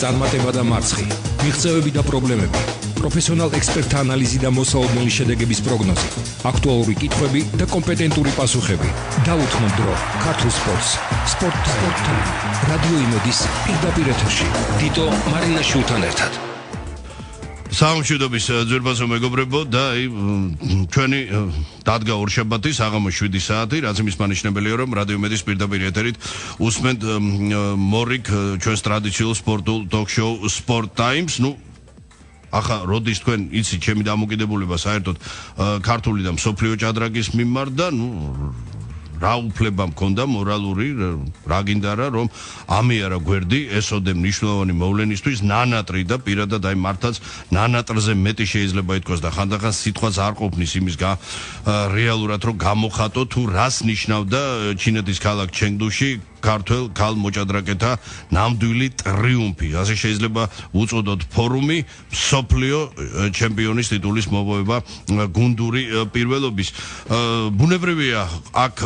წარმატება და მარცხი, მიღწევები და პრობლემები, პროფესიონალ ექსპერტთა ანალიზი და მოსაოდნელი შედეგების პროგნოზი, აქტუალური კითხვები და კომპეტენტური პასუხები. დაუთმო დრო ქართულ სპორტს. სპორტ-ტაიმ. რადიო იმედის პირდაპირ ეთერში. დიტო მარინაშვილთან ერთად. სამშვიდობის ძვირფასო მეგობრებო და ჩვენი დადგა ორშაბათი საღამო 7 საათი, რაც იმის მანიშნებელია, რომ რადიო იმედის პირდაპირ ეთერით უსმენთ მორიგ ჩვენს ტრადიციულ სპორტულ ტოქ-შოუ Sport Times. ახლა როდის თქვენ იცით ჩემი დამოკიდებულება საერთოდ ქართული და მსოფლიო ჭადრაკის მიმართ და რა უფლება მქონდა მორალური რა გინდა რა რომ ამიარა გვერდი ესოდე მნიშვნელოვანი მოვლენისთვის ნანატრი და პირადად აი მართლაც ნანატრზე მეტი შეიძლება ითქვას და ხანდახან სიტყვას არ ყოფნის იმის რეალურად რომ გამოხატო თუ რას ნიშნავდა ჩინეთის ქალაქ ჩენგდუში ქართველ ქალ მოჭადრაკეთა ნამდვილი ტრიუმფი. ასე შეიძლება უწოდოთ ფორუმი მსოფლიო ჩემპიონის ტიტულის მოპოვება გუნდური პირველობის. ბუნებრივია აქ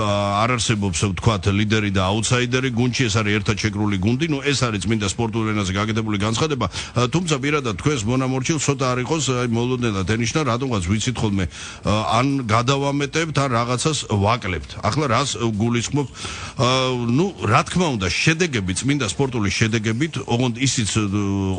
არ არსებობს ვთქვათ ლიდერი და აუთსაიდერი გუნდში, ეს არის ერთად შეკრული გუნდი, ეს არის წმინდა სპორტულ ენაზე გაკეთებული განცხადება, თუმცა პირადად თქვენს მონამორჩილს ცოტა არ იყოს მოულოდნელად ენიშნა, რატომღაც ვიცით ხოლმე ან გადავამეტებთ ან რაღაცას ვაკლებთ. ახლა რას გულისხმობ? რა თქმა უნდა, შედეგები, წმინდა სპორტული შედეგებით, ოღონდ ისიც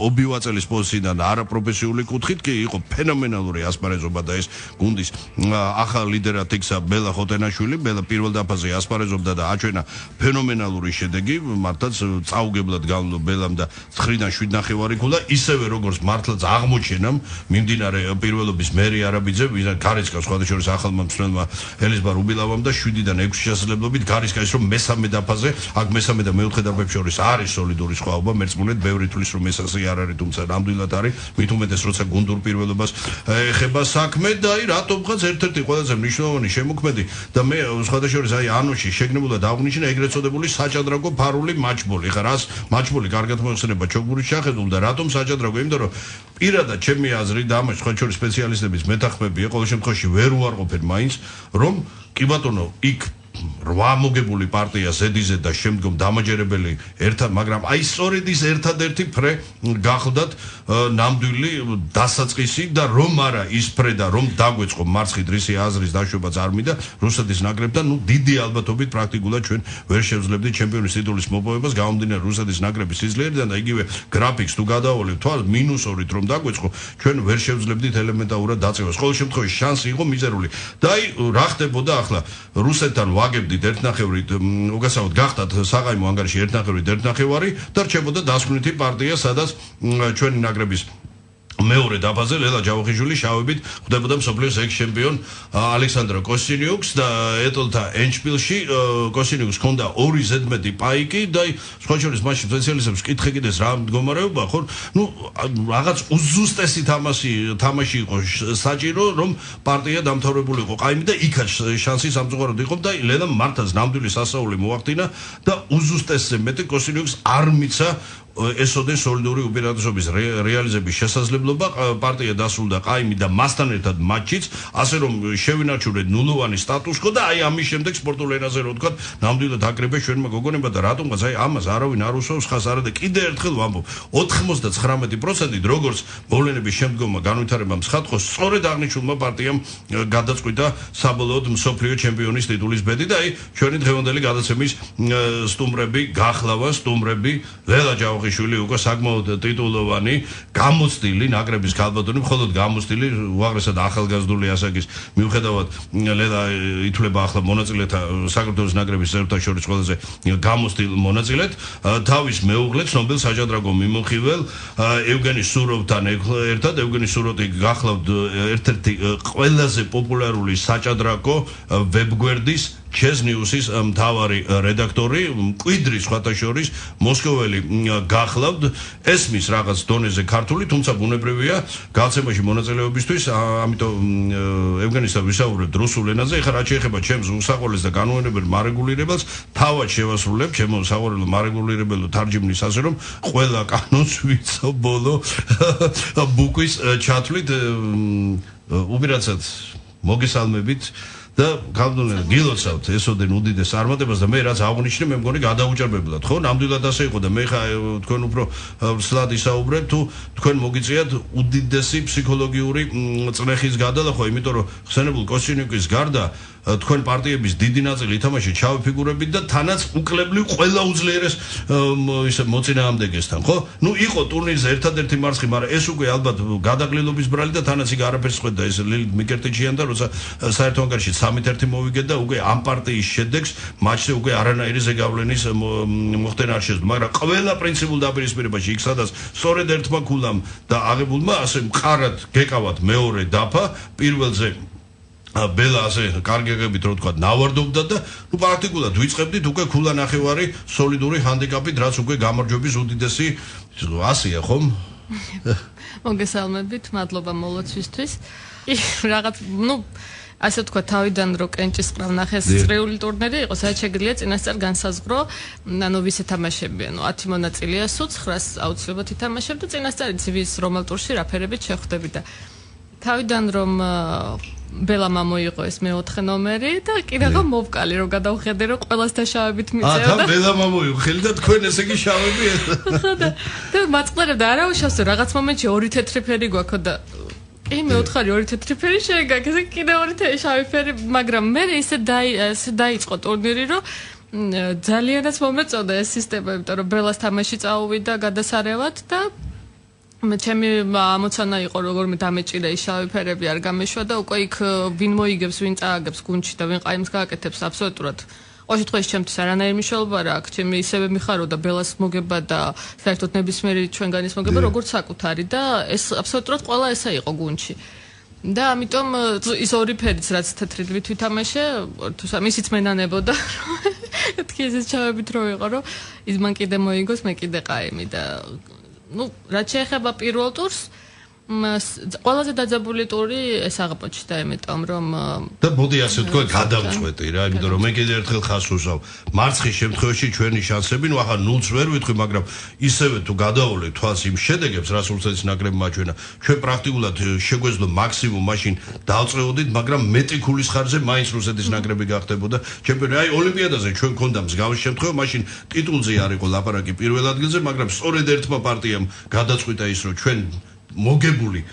ობივაწელის პოზიციიდან არაპროფესიული კუთხით კი იყო ფენომენალური ასპარეზობა და ეს გუნდის ახალ ლიდერად იქცა ბელა ხოტენაშვილი, ბელა პირველ დაფაზე ასპარეზობდა და აჩვენა ფენომენალური შედეგი, მართლაც წაუგებლად განვლო ბელამ და 9-დან 7 ნახევარი გოლა, ისევე როგორც მართლაც აღმოჩენამ მიმდინარე პირველობის მერი არაბიძე, ვიდან გარისკა სხვადასხვა ახალმა მსმენელმა ელიზბარ უბილავამ და 7-დან 6 შესაძლებლობით გარისკა ის რომ მესამე დაფაზე აქ მესამე და მეოთხე დაფებს შორის არის სოლიდური სხვაობა, მერწმუნეთ ბევრი თulis რომ ეს ასე არ არის, თუმცა ნამდვილად არის, მით უმეტეს როცა გუნდურ პირველობას ეხება საქმე და აი რატომღაც ერთ-ერთი ყველაზე მნიშვნელოვანი შემოქმედი და მე სხვადასხვა აი ანოში შეგნებულად აღნიშნა ეგრეთ წოდებული საჭადრაკო ფარული მაჩბოლი. ხა რას მაჩბოლი კარგად მოიხსენება ჩოგბურის შეხედულ და რატომ საჭადრაკო? იმიტომ რომ პირადად ჩემი აზრი და ამას სხვადასხვა სპეციალისტების მეთანხმებია, ყოველ შემთხვევაში ვერ უარყოფენ მაინც, რომ კი ბატონო იქ 8 მოგებული პარტია ზედიზე და შემდგომ დამაჯერებელი ერთად, მაგრამ აი სწორედ ის ერთადერთი ფრე გახდათ ნამდვილი დასაწყისი და რომ არა ის ფრე და რომ დაგვეწყო მარცხით რისი აზრის დაშვებაც არ მინდა რუსეთის ნაკრებთან, დიდი ალბათობით პრაქტიკულად ჩვენ ვერ შევძლებდით ჩემპიონის ტიტულის მოპოვებას გამომდინარე რუსეთის ნაკრების სიძლიერიდან და იგივე გრაფიკს თუ გადავალებთ თვალ -2-ით რომ დაგვეწყო ჩვენ ვერ შევძლებდით ელემენტარულად დაწევას. ყოველ შემთხვევაში შანსი იყო მიზერული და აი რა ხდებოდა ახლა რუსეთთან ვაგებდით ერთნახევრით, უგასაოდ გახდათ საღაიმო ანგარიში ერთნახევრით ერთნახევარი და რჩებოდა დასკვნითი პარტია, სადაც ჩვენი ნაკრების მეორე დაფაზე ლელა ჯავახიშვილი შავებით ხვდებოდა მსოფლიოს ექს-ჩემპიონ ალექსანდრე კოსტინიუკს და ეტოლთა ენშპილში კოსტინიუკს ჰქონდა 2 ზედმეტი პაიკი და სხვა შორის მაშინ სპეციალისტებს კითხე კიდეს რა მდგომარეობა ხო? რაღაც უზუსტესი თამაში იყო საჭირო რომ პარტია დამთავრებული იყო ყაიმი და იქაც შანსი სამწუხაროდ იყო და ლელა მართლაც ნამდვილი სასაული მოახდინა და უზუსტესზე მეტი კოსტინიუკს არ მიცა ესოდე სოლიდური უპირატესობის რეალიზების შესაძლებლობა. პარტია დასრულდა ყაიმი და მასთან ერთად მატჩიც, ასე რომ შევინარჩუნეთ ნულოვანი სტატუსკო და აი ამის შემდეგ სპორტულ ენაზე რო ვთქვათ, ნამდვილად აკრებეს ჩვენმა გოგონებმა და რატომღაც აი ამას არავინ არ უსვავს ხას არა და კიდე ერთხელ ვამბობ, 99%-ით როგორც მოვლენების შემდგომმა განვითარებამ ცხადყო, სწორედ აღნიშნულმა პარტიამ გადაწყვიტა საბოლოოდ მსოფლიო ჩემპიონის ტიტულის ბედი და აი ჩვენი დღევანდელი გადაცემის სტუმრები გახლავა სტუმრები ლელა ჯავახიშვილი უკვე საკმაოდ ტიტულოვანი გამოცდილი ნაკრების ქალბატონი, მხოლოდ გამოცდილი უაღრესად ახალგაზრდული ასაკის მიუხედავად ლელა ითვლება ახლა მონაწილეთა საქართველოს ნაკრების წევრთა შორის ყველაზე გამოცდილ მონაწილედ, თავის მეუღლე ცნობილ საჭადრაკო მიმოხილველ ევგენი სუროვთან ერთად. ევგენი სუროვი გახლავთ ერთ-ერთი ყველაზე პოპულარული საჭადრაკო ვებგვერდის Chess News-ის მთავარი რედაქტორი, მკვიდრი სხვათა შორის მოსკოველი გახლავთ, ესმის რაღაც დონეზე ქართული, თუმცა ბუნებრივია გაცემაში მონაწილეობისთვის, ამიტომ ევგენისთან ვისაუბრებთ რუსულ ენაზე. ეხლა რაც შეეხება ჩემს უსაყვარლეს და განუენებელ მარეგულირებელს, თავად შევასრულებ ჩემო საყვარელო მარეგულირებელო თარჯიმნის, ასე რომ ყველა კანონს ვიცო ბოლო ბუკვის ჩათვლით. უპირატესად მოგესალმებით და გამდონე გილოცავთ ესოდენ უდიდეს წარმატებას და მე რაც აღნიშნე მე მგონი გადაუჭერბებლად ხო ნამდვილად ასე იყო და მე ხა თქვენ უფრო სლად ისაუბრებთ თუ თქვენ მოგიწიათ უდიდესი ფსიქოლოგიური წნეხის გადალახვა იმიტომ რომ ხსენებულ კოსტინიკის გარდა თქვენ პარტიების დიდი ნაწილი ითამაშეთ ჩავი ფიგურებით და თანაც უკლებლივ ყველა უძლიერეს ისე მოწინააღმდეგესთან ხო ნუ იყო ტურნირზე ერთადერთი მარცხი მაგრამ ეს უკვე ალბათ გადაყლილობის ბრალი და თანაც იქ არაფერს ხვდა ეს ლილ მიკერტიჩიან და როცა საერთო ანგარიში 3-1 მოვიგეთ და უკვე ამ პარტიის შედეგს მატჩზე უკვე არანაირი ზეგავლენის მოხდენა არ შეძლო მაგრამ ყველა პრინციპულ დაპირისპირებაში იქ სადაც სწორედ ერთმა ქულამ და აღებულმა ასე მყარად გეკავათ მეორე დაფა პირველზე ბელა ასე კარგეგებით რო თქვა ნავარდობდა და ნუ პრაქტიკულად ვიწყებდით უკვე ქულა ნახევარი სოლიდური ჰანდიკაპით რაც უკვე გამარჯვების უდიდესი 100-ია ხომ? მოგესალმებით, მადლობა მოლოცვისთვის. რაღაც ნუ ასე თქვა თავიდან რო კენჭისყრა ნახეს წრიული ტურნირი იყო, სადაც შეგიძლია წინასწარ განსაზღვრო, ანუ ვის ეთამაშებია, ნუ 10 მონაწილეა სულ 9-ს აუცილებლად ითამაშებ და წინასწარ იცი ვის რომელ ტურში რა ფერებით შეხვდები და თავიდან რომ ბელამ მოიყო ეს მე-4 ნომერი და კი რაღა მოვკალი რომ გადავხედე რომ ყველას დაშავებით მიწევა და ბელამ მოიყო ხელი და თქვენ ესე კი შავები ხო და მაწყლებდა არა უშავსო რაღაც მომენტში ორი თეთრი ფერი გვაქვს და მე ვთხარი ორი თეთრი ფერი შეგაგ ესე კიდე ორი შავი ფერი მაგრამ მე ისე დაიწყო ტურნირი რომ ძალიანაც მომეწოდა ეს სისტემა იმიტომ რომ ბელას თამაში წაუვიდა გადასარევად და მე ჩემი ამოცანა იყო როგორმე დამეჭირა ის შავი ფერები არ გამეშვა და უკვე იქ ვინ მოიგებს ვინ წააგებს გუნდში და ვინ ყაიმს გააკეთებს აბსოლუტურად ყოველ შემთხვევაში ჩემთვის არანაირი მნიშვნელობა არ აქვს ჩემი ისევე მიხაროდა ბელას მოგება და საერთოდ ნებისმიერი ჩვენგანის მოგება როგორც საკუთარი და ეს აბსოლუტურად ყველა ესა იყო გუნდში და ამიტომ ის ორი ფერიც რაც თეთრით ვითამაშე თუ მისიც მენანებოდა თქვი ეს ჩავებით რო იყო რომ ის მან კიდე მოიგოს მე კიდე ყაიმი და ну, რაც შეეხება პირველ ტურს, ყველაზე დაძაბული ტური ეს აღმოჩნდა, იმიტომ რომ და მოდი ასე თქვა გადავწყვეტი რა, იმიტომ რომ მე კიდევ ერთხელ ხას უსავ. მარცხის შემთხვევაში ჩვენი შანსები, ну, ახლა 0-ს ვერ ვიტყვი, მაგრამ ისევე თუ გადავავლეთ თვალს იმ შედეგებს, რაც რუსეთის ნაკრებმა აჩვენა, ჩვენ პრაქტიკულად შეგვეძლო მაქსიმუმ მაშინ დავწევოდით, მაგრამ მეტი ქულის ხარჯზე მაინც რუსეთის ნაკრები გახდებოდა ჩემპიონი. აი, ოლიმპიადაზე ჩვენ გქონდა მსგავსი შემთხვევა, მაშინ ტიტულზე არ იყო ლაპარაკი პირველ ადგილზე, მაგრამ სწორედ ერთმა პარტიამ გადაწყვიტა ის, რომ ჩვენ მოგებული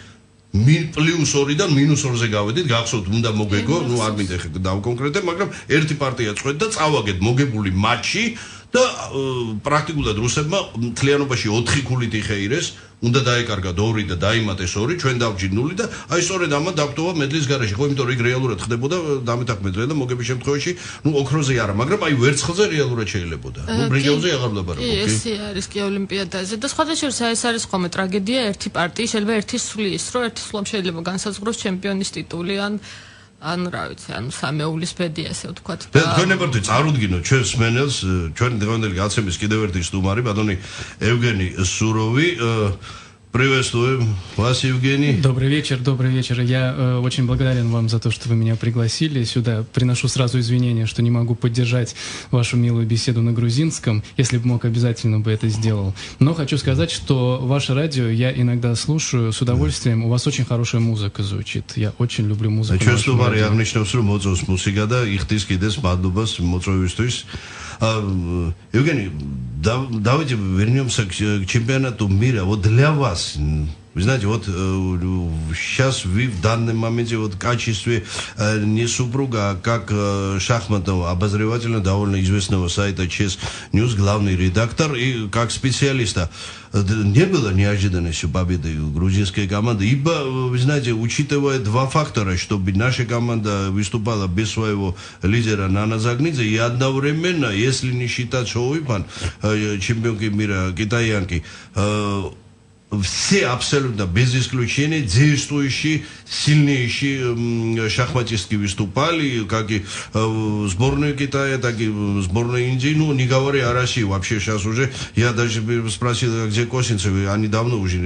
+2-დან -2-ზე გავედით, გახსოვთ, უნდა მოგეგო, ну არ მინდა ხე დავკონკრეტებ, მაგრამ ერთი პარტია წვეთ და წავაგეთ მოგებული მატჩი და პრაქტიკულად რუსებმა მთლიანობაში 4 ქულით იხეირეს, უნდა დაეკარგა 2 და დაიმატეს 2, ჩვენ დავჯით 0 და აი სწორედ ამან დაგტოვა მედლის გარეშე, ხო, იმიტომ რომ იქ რეალურად ხდებოდა დამეთანხმებდა და მოგების შემთხვევაში, ну ოქროზე არა, მაგრამ აი ვერცხლზე რეალურად შეიძლებოდა. ну ბრინჯაოზე აღარ ვლაპარაკობ. ეს არის კი ოლიმპიადაზე და სხვადასხვა ეს არის ხოლმე ტრაგედია ერთი პარტიის, შეიძლება ერთი სulis, რომ ერთი სულამ შეიძლება განსაზღვროს ჩემპიონის ტიტული ან რა ვიცი, ანუ სამეულის ბედი ასე ვთქვათ. და თქვენ ეპარდი წარუდგინოთ ჩვენ სმენელს, ჩვენ დღევანდელი გაცემის კიდევ ერთი სტუმარი, ბატონი ევგენი სუროვი. Приветствуем вас, Евгений. Добрый вечер. Я очень благодарен вам за то, что вы меня пригласили сюда. Приношу сразу извинения, что не могу поддержать вашу милую беседу на грузинском. Если бы мог, обязательно бы это сделал. Но хочу сказать, что ваше радио я иногда слушаю с удовольствием. У вас очень хорошая музыка звучит. Я очень люблю музыку. Евгений, давайте вернемся к чемпионату мира. Вот для вас, вы знаете, вот сейчас вы в данном моменте вот в качестве не супруга, а как шахматного обозревателя довольно известного сайта ЧС News, главный редактор и как специалиста. Не было неожиданностью победы грузинской команды, ибо, вы знаете, учитывая два фактора, чтобы наша команда выступала без своего лидера Нана Загнидзе, и одновременно, если не считать Шоуипан, чемпионки мира, китаянки, все абсолютно без исключения действующие, сильнейшие шахматистки выступали, как и сборная Китая, так и сборная Индии, ну не говоря о России, вообще сейчас уже, я даже спросил, где Косинцевы, они давно уже,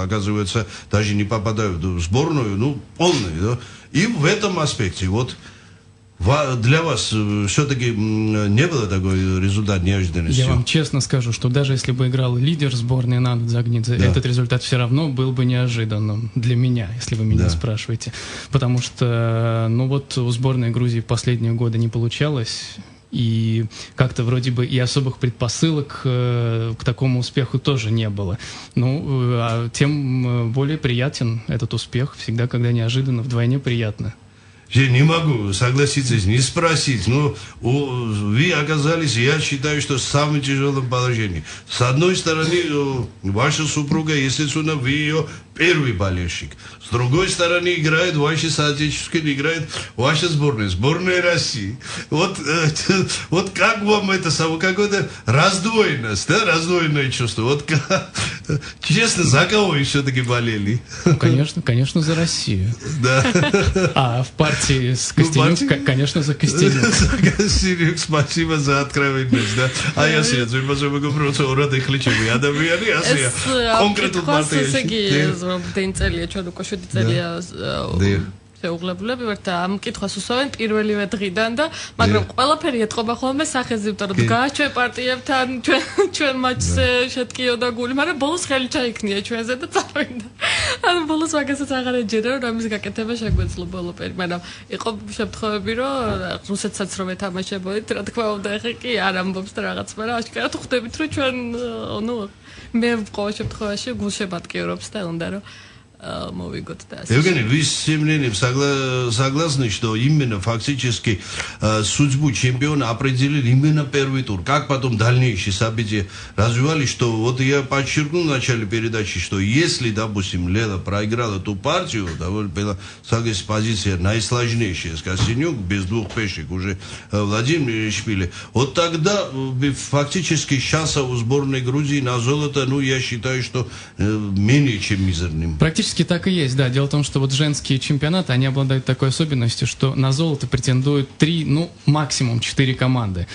оказывается, даже не попадают в сборную, ну полную, да? И в этом аспекте, вот, для вас все-таки не было такой результат неожиданностью? Я вам честно скажу, что даже если бы играл лидер сборной Нант Дзагнидзе, этот результат все равно был бы неожиданным для меня, если вы меня спрашиваете. Потому что, ну вот у сборной Грузии последние годы не получалось. И как-то вроде бы и особых предпосылок к такому успеху тоже не было. Ну, тем более приятен этот успех. Всегда, когда неожиданно, вдвойне приятно. Я не могу согласиться, не спросить. Но вы оказались, я считаю, что в самом тяжелом положении. С одной стороны, ваша супруга, естественно, вы ее первый болельщик. С другой стороны, играет ваши соотечественники, играет ваша сборная России. Вот как вам это какое-то раздвоенность, да, раздвоенное чувство? Вот честно, за кого вы все-таки болели? Ну, конечно, за Россию. Да. А в партии с Костенюк, конечно, за Костенюк. За Костенюк, спасибо за откровенность, да. А я сидел, мы просто урады хлечены. Я добавляю, я сидел. Конкретно партии. დენწელია ჩვენ უკვე 7 წელია შეუღლებულები ვართ და ამ კითხვას უსვამენ პირველივე დღიდან და მაგრამ ყველაფერი ეთყობა ხოლმე სახეზივ რომ დგას ჩვენ პარტიებთან ჩვენ მატჩზე შეტკიოდა გული მაგრამ ბოლოს ხელი ჩაიქნია ჩვენზე და წავიდა ანუ ბოლოს მაგასაც აღარ ეჯერა რომ ამის გაკეთება შეგვეძლო ბოლოპერი მაგრამ იყო შემთხვევები რომ რუსეთსაც რომ ეთამაშებოდით რა თქმა უნდა ეხა კი არ ამბობს და რაღაც მაგრამ აშკარად ხვდებით რომ ჩვენ ნუ მე ყოველ შემთხვევაში გულშემატკივრობს და უნდა რომ Евгений, вы с мнением согласны, что именно фактически судьбу чемпиона определили именно первый тур? Как потом дальнейшие события развивались? Что вот я подчеркнул в начале передачи, что если, допустим, Лела проиграла ту партию, была позиция наисложнейшая с Костенюк, без двух пешек уже Владимир Шпили, вот тогда фактически шанса у сборной Грузии на золото, ну, я считаю, что менее чем мизерным. Практически так и есть, да. Дело в том, что вот женские чемпионаты, они обладают такой особенностью, что на золото претендуют 3, ну, максимум 4 команды.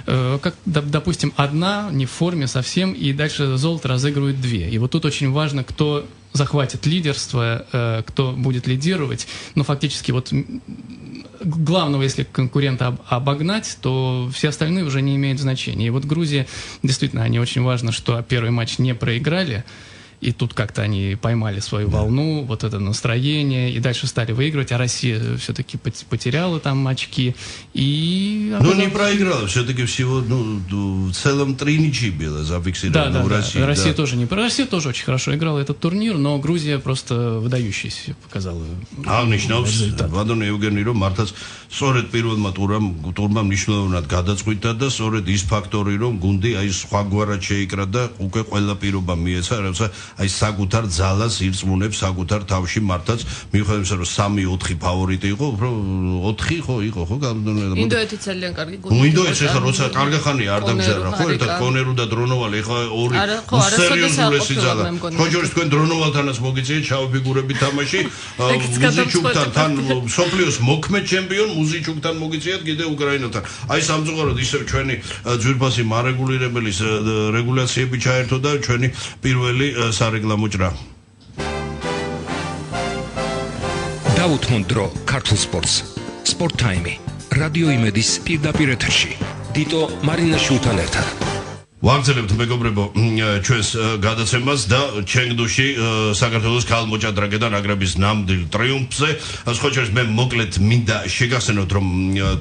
Как, допустим, одна не в форме совсем, и дальше золото разыгрывают 2. И вот тут очень важно, кто захватит лидерство, кто будет лидировать. Но фактически вот главного, если конкурента обогнать, то все остальные уже не имеют значения. И вот Грузия, действительно, они очень важно, что первый матч не проиграли. И тут как-то они поймали свою волну, вот это настроение, и дальше стали выигрывать, а Россия все-таки потеряла там очки. И ну, не проиграла, все-таки всего, ну, в целом 3 ничьи было зафиксировано в России. Да. Россия тоже не проиграла. Россия тоже очень хорошо играла этот турнир, но Грузия просто выдающийся показала результат. Вадон Евгений Ром, Мартас, სწორედ პირველმა ტურმა მნიშვნელოვნად გადაწყვიტა და სწორედ ის ფაქტორი რომ გუნდი აი სხვაგვარად შეიკრა და უკვე ყველა პირობა მიეცა როცა აი საკუთარ ძალას ირწმუნებს საკუთარ თავში მართაც მიუხედავად იმისა რომ 3-4 ფავორიტი იყო უფრო 4 იყო ხო ინდოეთი ძალიან კარგი გუნდი ინდოეთი ხა როცა კარგახანი არ დამზარდა ხო ერთად კონერუ და დრონოვალი ხა ორი სერიოზულესი ძალა ხოჯორის თქვენ დრონოვალთანაც მოგიწიეთ ჩავფიგურებით თამაში მუზიჩუკთან თან სოფლიოს მოქმედ ჩემპიონ მუზიჩუკთან მოგიწიეთ კიდე უკრაინასთან აი სამწუხაროდ ისევ ჩვენი ძვირფასი მარეგულირებელის რეგულაციები ჩაერთო და ჩვენი პირველი სარეკლამო ჭრა დავთ მონდრო ქართულ სპორტს სპორტ ტაიმი რადიო იმედის პირდაპირ ეთერში დიტო მარინაშვილთან ერთად ვაგრძელებთ მეგობრებო ჩვენს გადაცემას და ჩენგდუში საქართველოს ქალმოჭადრაკეთა ნაკრების ნამდვილ ტრიუმფზე სხვაჩვენს მე მოკლედ მინდა შეგახსენოთ რომ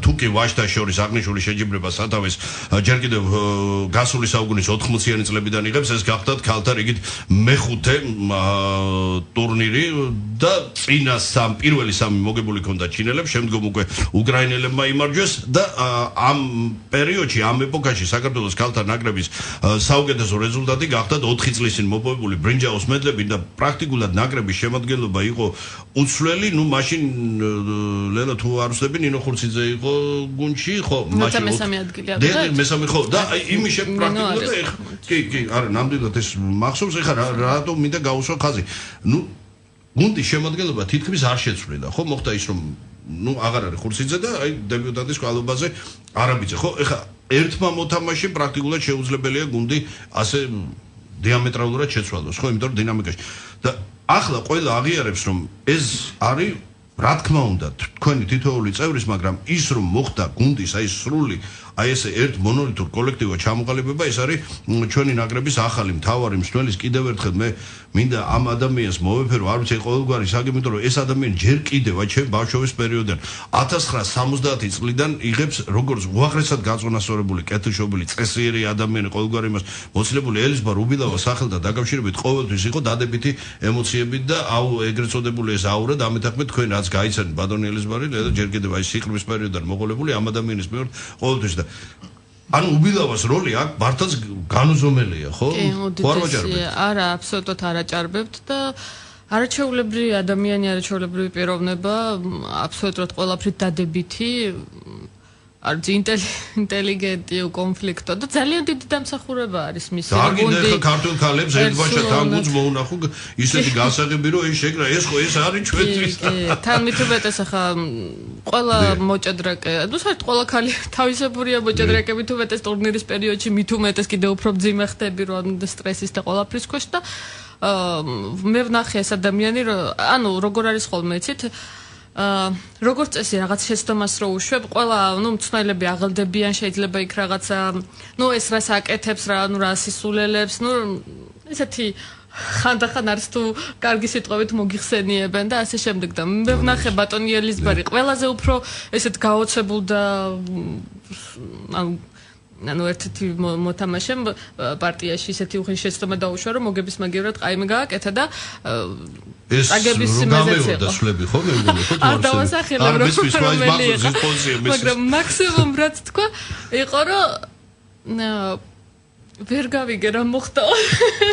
თუკი ვაჟთა შორის აღნიშნული შეჯიბრება სათავეს ჯერ კიდევ გასული საუკუნის 80-იანი წლებიდან იღებს ეს გახდათ ქალთა რიგით მეხუთე ტურნირი და წინა პირველი სამი მოგებული ქონდა ჩინელებს შემდგომ უკვე უკრაინელებმა იმარჯვეს და ამ პერიოდში ამ ეპოქაში საქართველოს ქალთა ნაკრების საუკეთესო რეზულტატი გახდათ 4 წლის წინ მოპოვებული ბრინჯაოს მედლები და პრაქტიკულად ნაკრების შემადგენლობა იყო უცვლელი, ну მაშინ ლელა თუ არ ვსწრები ნინო ხურციძე იყო გუნდში, ხო, მაშინ მესამე ადგილი აღდგა. მესამე ხო, და იმის პრაქტიკულად კი, არა, ნამდვილად ეს მახსოვს, ეხლა რატომ მინდა გაუსვა ხაზი. ну გუნდის შემადგენლობა თითქმის არ შეცვლილა, ხო, მოხდა ის რომ ну აღარ არის ხურციძე და აი დებიუტანტის კვალობაზე არაბიძე, ხო, ეხლა ერთმა მოთამაშე პრაქტიკულად შეუძლებელია გუნდი ასე დიამეტრალურად შეცვალოს, ხო, იმიტომ რომ დინამიკაში. და ახლა ყველა აღიარებს რომ ეს არის რა თქმა უნდა თქვენი თითოეული წევრის მაგრამ ის რომ მოხდა გუნდის აი სრული აი ეს ერთ მონოლითურ კოლექტივად ჩამოყალიბება ეს არის ჩვენი ნაკრების ახალი მთავარი მსვლელის კიდევ ერთხელ მე მინდა ამ ადამიანს მოვეფერო არ ვიცი ყოველგვარი საქმე იმიტომ რომ ეს ადამიანი ჯერ კიდევ აი ჩემ ბავშვობის პერიოდიდან 1970 წლიდან იღებს როგორც უაღრესად გაწონასწორებული კეთილშობილი წესიერი ადამიანი ყოველგვარი იმას მოცილებული ელიზბარ უბილავას სახელთან დაკავშირებით ყოველთვის იყო დადებითი ემოციებით და აუ ეგრეთ წოდებული ეს აურა და ამეთანხმებით თქვენ რაც გაიცანით ბატონი ელიზბარი და ჯერ კიდევ აი სიყრმის პერიოდიდან მოყოლებული ამ ადამიანის მიერ ყოველთვის და ანუ უბილავას როლი აქ მართლაც განუზომელია, ხო? არა, აბსოლუტურად არ აჭარბებთ და არაჩვეულებრივი ადამიანი, არაჩვეულებრივი პიროვნება, აბსოლუტურად ყველაფრით დადებითი, არც ინტელიგენტი, კონფლიქტო და ძალიან დიდი დამსახურება არის მისი გუნდი. და ქართულ ქალებს ერთბაშად თან გუნდს მოუნახო ისეთი გასაღები რომ ეს შეკრა ეს ხო ეს არის ჩვენთვის. თან მithumetes ახლა ყველა მოჭადრაკე, ну საერთოდ ყველა ქალი თავისებურია მოჭადრაკე მithumetes ტურნირის პერიოდში მithumetes კიდევ უფრო მძიმე ხდები რომ სტრესის და ყველაფრის ქვეშ და მე ვნახე ეს ადამიანი რომ ანუ როგორ არის ხოლმე იცით როგორც წესი რაღაც შეცდომას რო უშვებ, ყველა, მწვნელები აღელდებიან, შეიძლება იქ რაღაცა, ეს რას აკეთებს, რა სისულელებს, ესეთი ხანდახან არის თუ კარგი სიტყვებით მოგიხსენიებენ და ასე შემდეგ და მე ვნახე ბატონი ელიზბარი ყველაზე უფრო ესეთ გაოცებულ და ანუ ერთ-ერთი მოთამაშემ პარტიაში ისეთი უხეში შეცდომა დაუშვა, რომ მოგების მაგივრად ყაიმე გააკეთა და წაგების იმეზეც იყო. არ დავასახელებ რომელი იყო. მაგრამ მაქსიმუმ რაც თქვა, იყო რომ ვერ გავიგე რა მოხდა.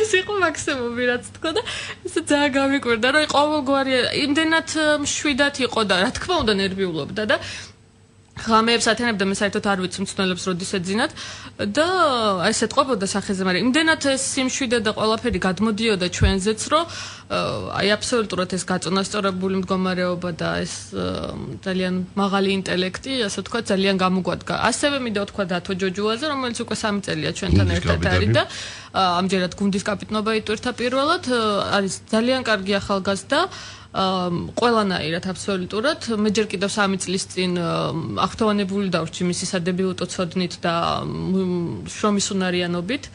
ეს იყო მაქსიმუმი რაც თქვა და ესე ძალიან გამიკვირდა, რომ ყოველგვარი იმდენად მშვიდად იყო და რა თქმა უნდა ნერვიულობდა და ღამეებს ათენებდა მე საერთოდ არ ვიცი მწვნელებს როდის ეძინათ და ეს ეთყობოდა სახეზე, მაგრამ იმდენად ეს სიმშვიდე და ყველაფერი გადმოდიოდა ჩვენზეც, რომ აი აბსოლუტურად ეს გაწონასწორებული მდგომარეობა და ეს ძალიან მაღალი ინტელექტი, ასე ვთქვათ, ძალიან გამოგვადგა. ასევე მინდა ვთქვა დათო ჯოჯუაზე, რომელიც უკვე 3 წელია ჩვენთან ერთად არის და ამჯერად გუნდის კაპიტნობა იტვირთა პირველად, არის ძალიან კარგი ახალგაზრდა ყველანაირად აბსოლუტურად მე ჯერ კიდევ 3 წლის წინ აღთოვანებული დავრჩი მისი სადებიუტო ცოდნით და შრომის უნარიანობით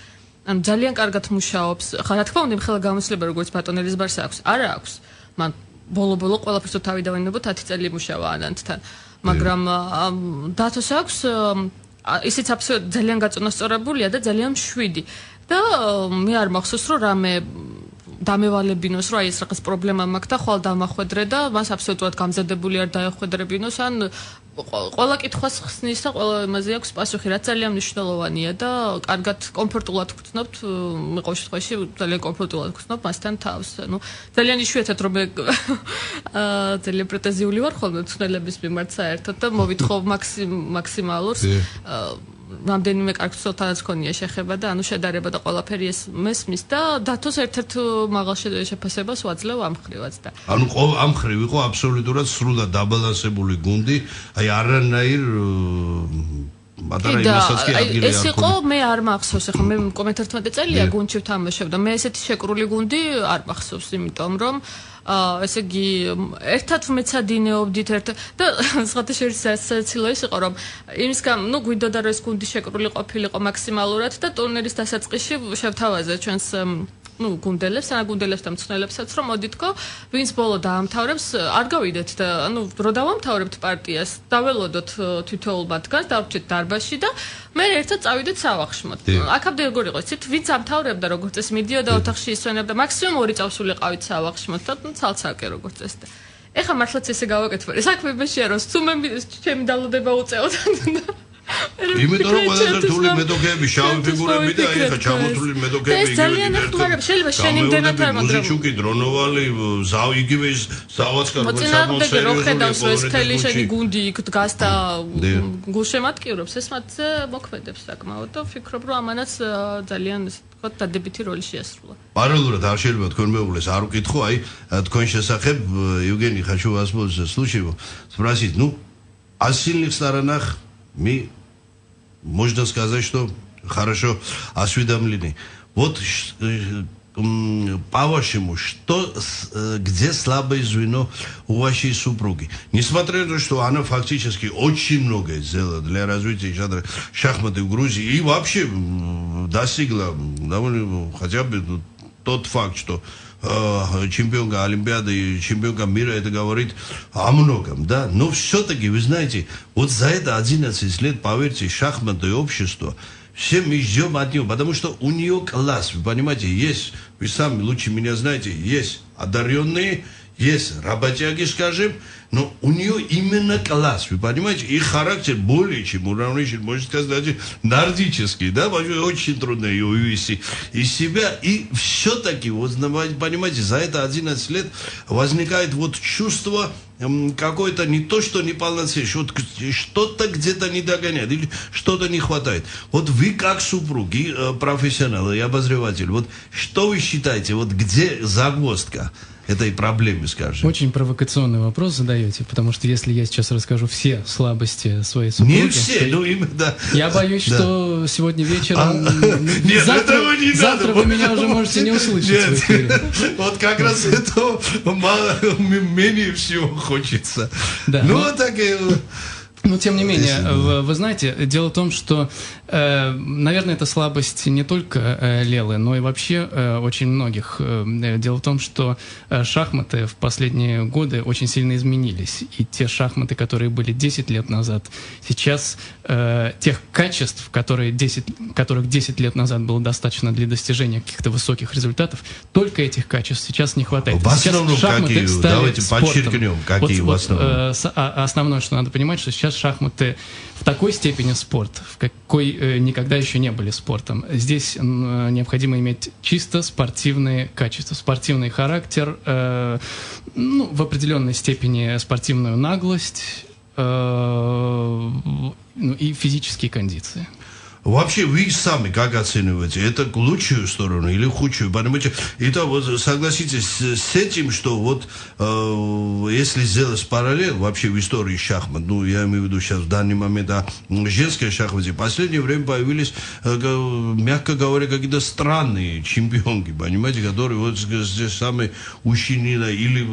ანუ ძალიან კარგად მუშაობს ხა რა თქმა უნდა იმხელა გამოცდილება როგორც ბატონ ელიზბარს აქვს არა აქვს მან ბოლო ყველაფერს თავი დავინებო 10 წელი მუშავა ანანთთან მაგრამ დათოს აქვს ისიც აბსოლუტურად ძალიან გაწონასწორებულია და ძალიან მშვიდი და მე არ მახსოვს რომ რამე დამევალებინოს რომ აი ეს რაღაც პრობლემა მაქვს და ხვალ დამახვედრე და მას აბსოლუტურად გამზადებული არ დაეხვედრებინოს ან ყველა კითხვას ხსნის და ყველა იმაზე აქვს პასუხი რაც ძალიან მნიშვნელოვანია და კარგად კომფორტულად ვგრძნობთ მე ყოველ შემთხვევაში ძალიან კომფორტულად ვგრძნობ მასთან თავს ანუ ძალიან იშვიათად რომ მე ძალიან პრეტენზიული ვარ ხოლმე მწვნელების მიმართ საერთოდ და მოვითხოვ მაქსიმალურს რამდენიმე კარგ ცოლთანაც ქონია შეხება და ანუ შედარება და ყველაფერი ეს მესმის და დათოს ერთ-ერთ მაღალ შეფასებას ვაძლევ ამ ხრივაც და ანუ ამ ხრივ იყო აბსოლუტურად სრულად დაბალანსებული გუნდი აი არანაირ ეს იყო მე არ მახსოვს ახლა მე კომენტარ 11 წელია გუნდში ვთამაშობდა მე ესეთი შეკრული გუნდი არ მახსოვს იმიტომ რომ ესე იგი ერთად მეცადინეობდით და სხვათა შორის საცილო ის იყო რომ იმის გამო გვინდოდა რომ ეს გუნდი შეკრული ყოფილიყო მაქსიმალურად და ტურნირის დასაწყისში შევთავაზე ჩვენს გუნდელებს, ანაგუნდელებს და მწვნელებსაც რომ მოდითქო, ვინც ბოლო დაამთავრებს, არ გავიდეთ და ანუ რო დავამთავრებთ პარტიას, დაველოდოთ თითოეულ მათგანს, დავრჩეთ დარბაზში და მე ერთად წავიდეთ სავახშმოდ. აქამდე როგორ იყო, იცით, ვინც ამთავრებდა, როგორც წესი, მიდიოდა ოთახში ისვენებდა, მაქსიმუმ 2 წავს ვიყავით სავახშმოდ და ცალ-ცალკე როგორც წესი. ეხლა მართლაც ესე გავაკეთე. საქმე იმაშია, რომ თუ მე ჩემი დალოდება უწევთ იმიტომ რომ ყველაზე რთული მეტოქეები შავი ფიგურები და აი ხა ჩამოთვლილი მეტოქეები შეიძლება შენ იმდენად არ მაგრამ მუზიჩუკი დრონოვალი იგივე ზავაცკარი მოწინააღმდეგე რო ხედავს რომ ეს თელი შენი გუნდი იქ დგას და გულშემატკივრობს ეს მათზე მოქმედებს საკმაოდ და ვფიქრობ რომ ამანაც ძალიან თქო დადებითი როლი შეასრულა პარალელურად არ შეიძლება თქვენ მეუღლეს არ ვკითხო აი თქვენ შესახებ Евгений хочу воспользоваться случаем спросить осильных сторонах можно сказать, что хорошо осведомлены. Вот по-вашему, где слабое звено у вашей супруги? Несмотря на то, что она фактически очень многое сделала для развития жанра шахматы в Грузии и вообще достигла довольно хотя бы тот факт, что чемпионка Олимпиады и чемпионка мира, это говорит о многом, да, но все-таки, вы знаете, вот за это 11 лет, поверьте, шахматное общество, все мы ждем от нее, потому что у нее класс, вы понимаете, есть, вы сами лучше меня знаете, есть одаренные, есть работяги, скажем, но у нее именно класс, вы понимаете, и характер более чем уравнительный, можно сказать, даже нордический, да, очень трудно ее вывести из себя, и все-таки, вот, понимаете, за это 11 лет возникает вот чувство какое-то не то, что неполноценное, что-то где-то не догоняет, или что-то не хватает. Вот вы как супруги, профессионалы и обозреватель, вот что вы считаете, вот где загвоздка этой проблемы, скажем? Очень провокационный вопрос задаете, потому что если я сейчас расскажу все слабости своей супруги... Не все, ну именно... Я боюсь, что сегодня вечером... Нет, этого не надо. Завтра вы меня уже можете не услышать в эфире. Вот как раз это менее всего хочется. Ну, так и... Но, тем не менее, вы знаете, дело в том, что, наверное, это слабость не только Лелы, но и вообще очень многих. Дело в том, что шахматы в последние годы очень сильно изменились. И те шахматы, которые были 10 лет назад, сейчас тех качеств, которых 10 лет назад было достаточно для достижения каких-то высоких результатов, только этих качеств сейчас не хватает. В основном какие? Давайте подчеркнем, какие в основном. Основное, что надо понимать, что сейчас шахматы в такой степени спорт, в какой никогда еще не были спортом. Здесь необходимо иметь чисто спортивные качества, спортивный характер, в определенной степени спортивную наглость и физические кондиции. Вообще, вы сами как оцениваете? Это лучшую сторону или худшую? Понимаете? Это вот согласитесь с этим, что вот если сделать параллель вообще в истории шахмат, я имею в виду сейчас в данный момент о женской шахмате, в последнее время появились, мягко говоря, какие-то странные чемпионки, понимаете, которые вот здесь самые Ущинина или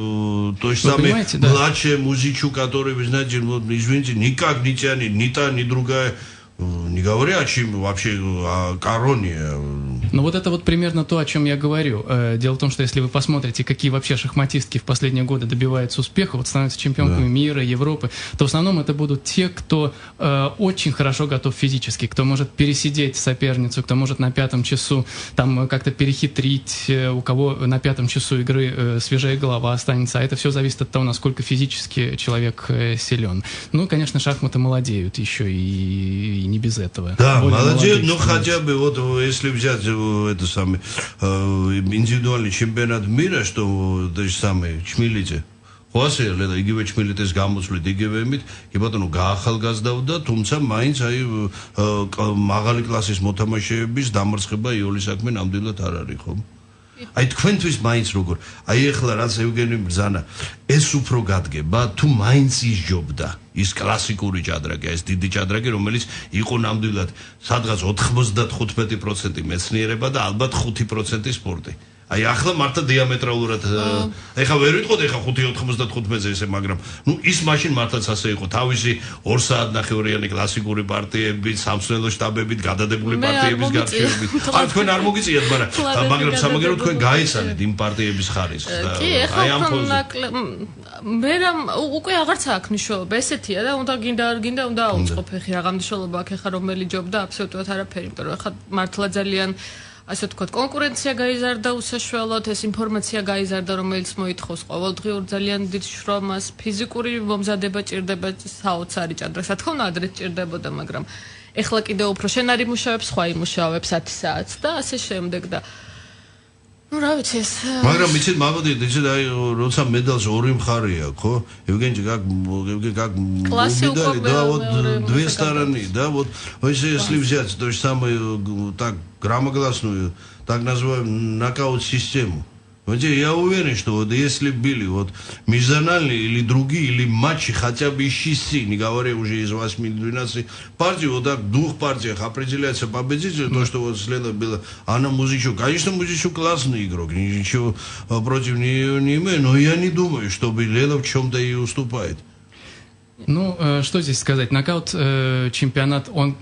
то же самое младшая Музичу, который, вы знаете, вот, извините, никак не тянет ни та, ни другая. Не говоря о чем вообще о короне. Ну вот это вот примерно то, о чем я говорю. Дело в том, что если вы посмотрите, какие вообще шахматистки в последние годы добиваются успеха, вот становятся чемпионками мира, Европы, то в основном это будут те, кто очень хорошо готов физически, кто может пересидеть соперницу, кто может на 5-м часу там как-то перехитрить, у кого на 5-м часу игры свежая голова останется. А это все зависит от того, насколько физически человек силен. Ну, конечно, шахматы молодеют еще и не без этого. Да, молодец, но хотя бы вот если взять это самое индивидуальный чемпионат мира, что то же самое Чмилите. Хосер, это იგივე Чмилитეს გამოსვლით იგივე იმით, კი ბატონო გაახალგაზრდა, თუმცა მაინც აი მაღალი კლასის მოთამაშეების დამარცხება იოლის საქმე ნამდვილად არ არის, ხო? აი თქვენთვის მაინც როგორ? აი ეხლა რაც ევგენი ბრძანა, ეს უფრო გადგება თუ მაინც ისჯობდა ის კლასიკური ჭადრაკი, ეს დიდი ჭადრაკი, რომელიც იყო ნამდვილად სადღაც 95% მეცნიერება და ალბათ 5% სპორტი. აი ახლა მართლა დიამეტრალურად ეხლა ვერ ვიტყოდ ეხლა 5-95-ზე ესე, მაგრამ ის მაშინ მართლაც ასე იყო, თავისი 2 საათნახევრიანი კლასიკური პარტიები, სამსვლელო შტაბებით, გადადებული პარტიების გარშემოებით. აი თქვენ არ მოგიწიათ, მაგრამ სამაგერო თქვენ გაიცანეთ იმ პარტიების ხარისხს და აი ამ ფონზე მე უკვე აღარც აქვს მნიშვნელობა, ესეთია და უნდა გინდა არ გინდა უნდა აუწყო ფეხი, რა მნიშვნელობა აქვს ეხლა რომელი ჯობდა, აბსოლუტურად არაფერი, იმიტომ რომ ეხლა მართლა ძალიან ასე ვთქვათ, კონკურენცია გაიზარდა უსაშველოდ, ეს ინფორმაცია გაიზარდა, რომელიც მოითხოვს ყოველდღიურ ძალიან დიდ შრომას, ფიზიკური მომზადება ჭირდება, საოცარი ჭადრაკს, რა თქმა უნდა, ადრე ჭირდებოდა, მაგრამ ეხლა კიდევ უფრო შენ არ იმუშავებს, სხვა იმუშავებს 10 საათს და ასე შემდეგ და რა ვიცი ეს მაგრამ იცით მაგოდით იცით აი როცა медалს ორი მხარე აქვს ხო Евгений как медали да вот две стороны да вот если взять то же самое так громогласную так называемую нокаут систему Я уверен, что вот если были вот межнациональные или другие, или матчи хотя бы из 6, не говоря уже из 8-12 партий, вот так в 2 партиях определяется победитель, то, что вот следом было Анна Музычук. Конечно, Музычук классный игрок, ничего против нее не имею, но я не думаю, чтобы Лела в чем-то и уступает. Ну, что здесь сказать? Нокаут чемпионат, он...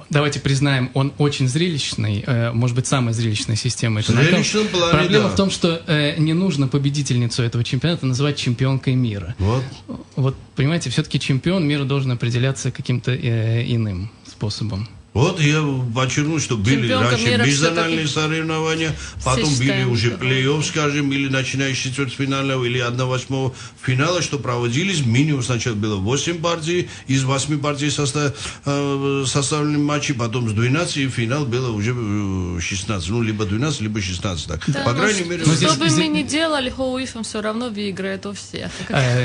Давайте признаем, он очень зрелищный, может быть, самая зрелищная система. Это зрелищном плане, проблема в том, что не нужно победительницу этого чемпионата называть чемпионкой мира. Вот понимаете, все-таки чемпион мира должен определяться каким-то иным способом. Вот я подчеркну, что были раньше межнациональные соревнования, потом были уже плей-офф, скажем, или начиная с четвертьфинала, или 1/8 финала, что проводились. Минимум сначала было 8 партий, из 8 партий составлены матчи, потом с 12, и финал было уже 16. Ну, либо 12, либо 16. Так. Да, по крайней мере... Что бы мы ни делали, Хоуифом все равно выиграет у всех.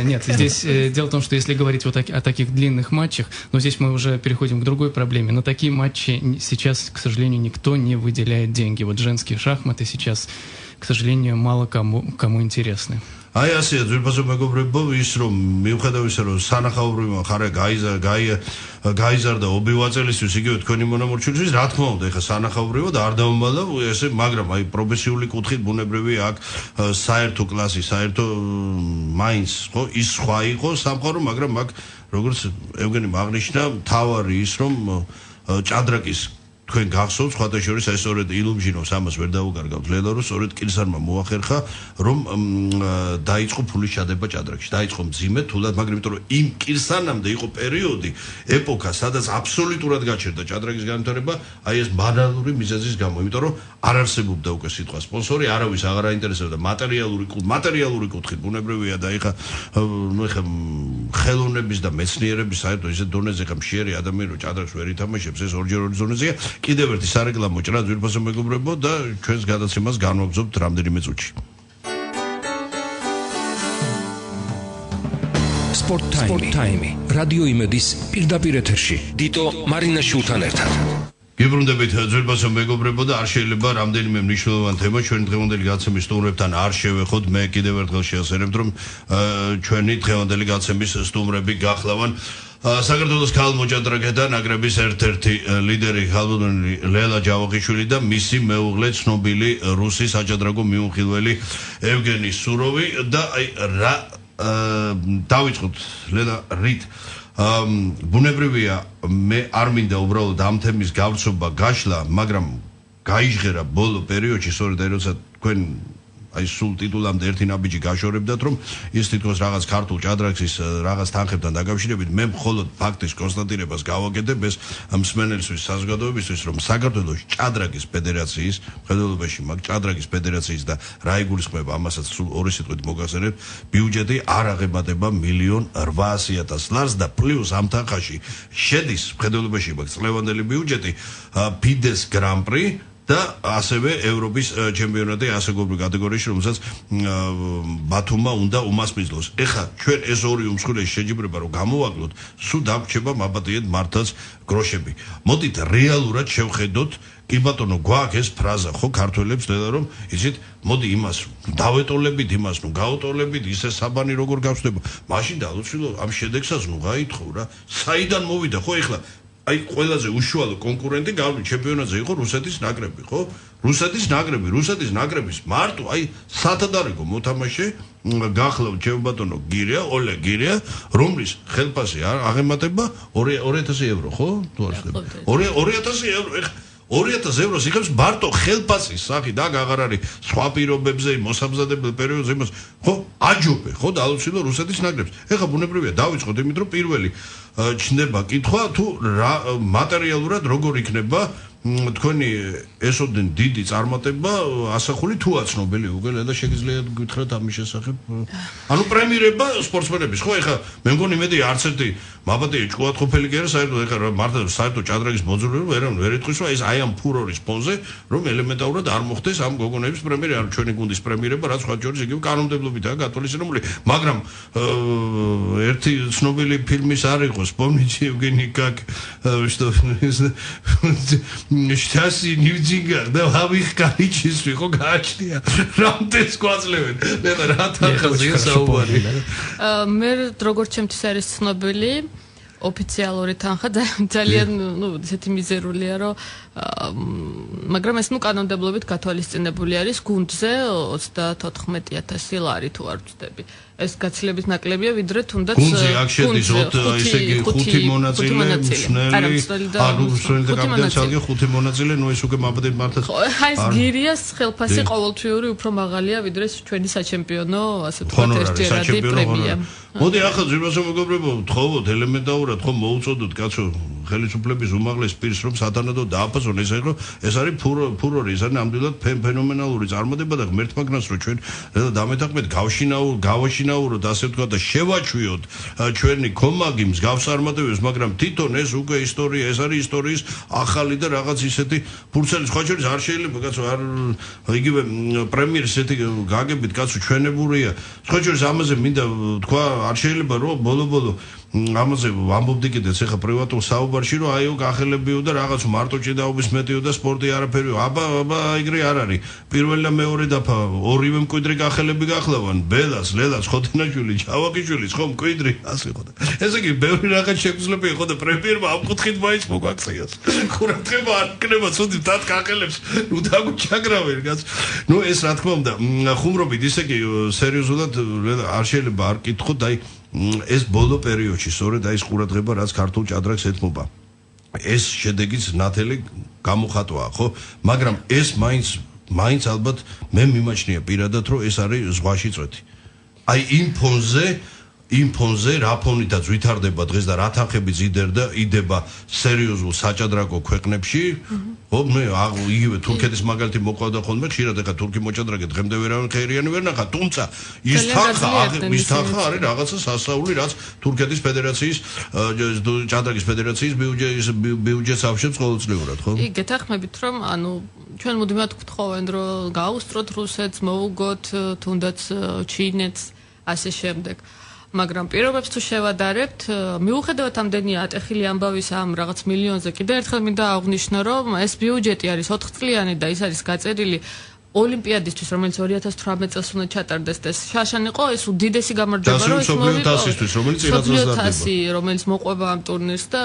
Нет, здесь дело в том, что если говорить вот о таких длинных матчах, но здесь мы уже переходим к другой проблеме. На такие матчи сейчас, к сожалению, никто не выделяет деньги. Вот женские шахматы сейчас, к сожалению, мало кому интересны. აი ასე ძვირფასო მეგობრებო ის რომ მიუხედავად ისე რომ სანახაობრივი ხარ გაიზარდა ობივაწელისთვის იგივე თქვენი მონამორჩილისთვის რა თქმა უნდა ეხა სანახაობრივად არ დავამბალავ ესე მაგრამ აი პროფესიული კუთხით ბუნებრივი აქ საერთო კლასი საერთო მაინც ხო ის სხვა იყო სამყარო მაგრამ აქ როგორც ევგენი აღნიშნა თავარი ის რომ ჭადრაკის თქვენ გახსოვთ სხვათა შორის აი სწორედ ილუმჟინოს ამას ვერ დაუკარგავთ ლელორო სწორედ კილსარმა მოახერხა რომ დაიწყო ფულის ჩადება ჭადრაკში დაიწყო მძიმე თულად მაგრამ იმიტომ რომ იმ კილსანამდე იყო პერიოდი ეპოქა სადაც აბსოლუტურად გაჩერდა ჭადრაკის განვითარება აი ეს ბანალური მიზეზის გამო იმიტომ რომ არ არსებობდა უკვე სიტყვა სპონსორი არავის აღარ აინტერესებდა მატერიალური კუთხით ბუნებრივია და ეხა ნუ ეხა ხელოვნების და მეცნიერების საერთოდ ისეთ დონეზე ხა მშიერი ადამიანი რომ ჭადრაკს ვერ ითამაშებს ეს ორჯერ ორი დონეზეა კიდევ ერთი სარეკლამო ჭრა ძვირფასო მეგობრებო და ჩვენს გადაცემას განვაგრძობთ რამდენიმე წუთში. Sport Time. Radio Imedis პირდაპირ ეთერში. დიტო მარინაშვილთან ერთად. გიბრუნდებით ძვირფასო მეგობრებო და არ შეიძლება რამდენიმე მნიშვნელოვანი თემა ჩვენი დღევანდელი გაცემის სტუმრებთან არ შევეხოთ. მე კიდევ ერთხელ შეასერებთ რომ ჩვენი დღევანდელი გაცემის სტუმრები გახლავან საქართველოს ქალმოჭადრაკეთა ნაკრების ერთ-ერთი ლიდერი ქალბატონი ლელა ჯავახიშვილი და მისი მეუღლე ცნობილი რუსი საჭადრაკო მიუხილველი ევგენი სუროვი და აი რა დავიწყოთ ლელა რით ბუნებრივია მე არ მინდა უბრალოდ ამ თემის გავრცობა გაშლა მაგრამ გაიჟღერა ბოლო პერიოდში სწორედ აი როცა თქვენ აი სულ ტიტულამდე ერთი ნაბიჯი გაშორებდათ რომ ის თითქოს რაღაც ქართულ ჭადრაკის რაღაც თანხებთან დაკავშირებით მე მხოლოდ ფაქტის კონსტატირებას გავაკეთებ ეს მსმენელისთვის საზოგადოებისთვის რომ საქართველოს ჭადრაკის ფედერაციის მხედველობაში მაგ ჭადრაკის ფედერაციის და რა იგულისხმება ამასაც სულ ორი სიტყვით მოგახსენებ ბიუჯეტი არ აღებადება 1.800.000 ლარს და პლუს ამ თანხაში შედის მხედველობაში მაგ წლევანდელი ბიუჯეტი ფიდეს გრან-პრი და ასევე ევროპის ჩემპიონატი ასაკობრივ კატეგორიაში რომელსაც ბათუმმა უნდა უმასპინძლოს. ეხლა ჩვენ ეს ორი უმსხვილესი შეჯიბრება რომ გამოვაკლოთ, სულ დაგვრჩება მაბატიეთ მართლაც გროშები. მოდით რეალურად შევხედოთ კი ბატონო გვაქვს ეს ფრაზა ხო ქართველებს და რომ იცით მოდი იმას დავეტოლებით იმას ნუ გაუტოლებით ისე საბანი როგორ გავხდება. მაშინ დაუცილო ამ შედეგსაც ნუ გაითხოვ რა. საიდან მოვიდა ხო ეხლა აი ყველაზე უშუალო კონკურენტი გავლი ჩემპიონატზე იყო რუსეთის ნაკრები, ხო? რუსეთის ნაკრების მარტო აი სათადარიგო მოთამაშე გახლავთ ჩემბატონო გირია, ოლე გირია, რომლის ხელფასი აღემატება 2000 ევრო, ხო? თუ არ ვცდები. 2000 ევრო, ეხლა 2000 ევროს იღებს მარტო ხელფასის სახით, აქ აღარ არის სხვა პირობებზე, მოსამზადებელ პერიოდზე იმას, ხო? აჯობე, ხო? დაუცილო რუსეთის ნაკრებს. ეხლა ბუნებრივია დავიწყოთ იმით, რომ პირველი ჩნდება კითხვა, თუ რა მატერიალურად როგორ იქნება თქვენი ესოდენ დიდი წარმატება ასახული თუ აცნობილი უგელა და შეგიძლიათ გითხრათ ამის შესახებ ანუ პრემიერება სპორტსმენების ხო ეხლა მე მგონი მედი არც ერთი მაბატიე ჭკუათყოფელი კი არა საერთოდ ეხლა მართლა საერთოდ ჭადრაკის მოძრაობა ვერ იტყვის რომ ეს აი ამ ფურორის ფონზე რომ ელემენტარულად არ მოხდეს ამ გოგონების პრემიერა არ ჩვენი გუნდის პრემიერება რაც სხვა ჯორის იგივე კანონმდებლობითაა გათვალისწინებული მაგრამ ერთი ცნობილი ფილმის არ იყო Вспомните Евгений как что შტასი ნიუჯინგარ და ავიხკარიჩის ვიყო გააჩნია რამდენს გვაძლევენ და რა თახაზია საუბარი მე როგორც ჩემთვის არის ცნობილი ოფიციალური თანხა ძალიან ესეთი მიზერულია რომ მაგრამ ეს კანონმდებლობით გათვალისწინებული არის გუნდზე 34,000 ლარი თუ არ ვწდები ეს გაცილებით ნაკლებია ვიდრე თუნდაც გუნდზე აქ შედის ესე იგი 5 მონაწილე მსვლელი და კაპიტანი 5 მონაწილე ნუ ეს უკვე მაბდენ მართლა ეს გირიას ხელფასი ყოველთვიური უფრო მაღალია ვიდრე ჩვენი საჩემპიონო ასე ვთქვათ ერთჯერადი პრემია მოდი ახლა ძირფასო მეგობრებო თხოვოთ ელემენტარულად ხომ მოუწოდოთ კაცო ხელისუფლების უმაღლეს პირს რომ სათანადო დააფასონ ეს არის ფურორი ეს არის ნამდვილად ფენომენალური წარმატება და ღმერთმაგნას რომ ჩვენ დამეთანხმეთ გავაშინაუროთ ასე ვთქვათ და შევაჩვიოთ ჩვენი კომაგი მსგავს წარმატებებს მაგრამ თვითონ ეს უკვე ისტორია ეს არის ისტორიის ახალი და რაღაც ისეთი ფურცელი სხვა შორის არ შეიძლება კაცო არ იგივე პრემიერს ესეთი გაგებით კაცო ჩვენებურია სხვა შორის ამაზე მინდა თქვა არ შეიძლება რომ ბოლო ამაზე ვამბობდი კიდეც ეხა პრივატულ საუბარში რომ აიო გახელებიო და რაღაც მარტო ჭიდაობის მეტიო და სპორტი არაფერიო აბა ეგრე არ არის პირველი და მეორე დაფა ორივე მკვიდრი გახელები გახლავან ბელას ლელას ხოთინაშვილი ჩავაკიშვილის ხომ მკვიდრი ასე ხო და ესე იგი ბევრი რაღაც შეგვიძლია იყო და პრემიერმა ამ კუთხით მაინც მოგაქციას ყურადღება არ იქნება ცუდი დად გახელებს ნუ დაგუჩაგრავენ გაც ნუ ეს რა თქმა უნდა ხუმრობით ისე კი სერიოზულად არ შეიძლება არ კითხოთ აი ეს ბოლო პერიოდში სწორედ აი ეს ყურადღება რაც ქართულ ჭადრაკს ეთმობა ეს შედეგიც ნათელი გამოხატვა ხო მაგრამ ეს მაინც ალბათ მე მიმაჩნია პირადად რომ ეს არის ზღვაში წვეთი აი იმ ფონზე რა ფონითაც ვითარდება დღეს და რა თანხები იდება სერიოზულ საჭადრაკო ქვეყნებში ხო მე იგივე თურქეთის მაგალითი მოყვავდა ხოლმე ხშირად ეხა თურქი მოჭადრაკე დღემდე ვერავინ ხერიანი ვერ ნახა თუმცა ის თანხა არის რაღაცა სასაული რაც თურქეთის ფედერაციის ჭადრაკის ფედერაციის ბიუჯეტს ავშებს ყოველწლიურად ხო კი გეთანხმებით რომ ანუ ჩვენ მუდმივად გვთხოვენ რომ გაუსწროთ რუსეთს მოუგოთ თუნდაც ჩინეთს ასე შემდეგ მაგრამ პირობებს თუ შევადარებთ, მიუხედავად ამდენი ატეხილი ამბავისა ამ რაღაც მილიონზე, კიდევ ერთხელ მინდა აღვნიშნო, რომ ეს ბიუჯეტი არის 4 წლიანი და ის არის გაწერილი ოლიმპიადისთვის, რომელიც 2018 წელს უნდა ჩატარდეს და შაშან იყო ეს უდიდესი გამარჯვება, რომ ეს მოვიდა რომელიც წელს რომელიც მოყვება ამ ტურნირს და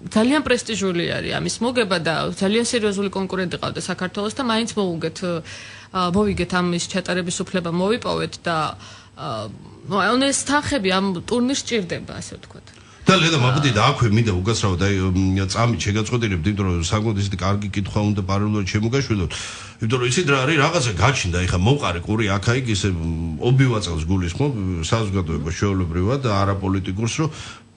ძალიან პრესტიჟული არის ამის მოგება და ძალიან სერიოზული კონკურენტი ყავდა საქართველოს და მაინც მოვიგეთ ამის ჩატარების უფლება მოვიპოვეთ და ანუ ეს თანხები ამ ტურნირს ჭირდება ასე ვთქვათ. და ლედა მაბდი და აქვე მინდა უგასრავად აი წამით შეგაწყვეტინებთ იმიტომ რომ საკუთარ ისეთი კარგი კითხვა უნდა პარალელურად შემოგაშვილოთ იმიტომ რომ ისეთ რა არის რაღაცა გაჩნდა ეხა მოყარე ყური აქა-იქ ისე ობივაწელს გულისხმობ საზოგადოება შეულებრივად და არაპოლიტიკურს რომ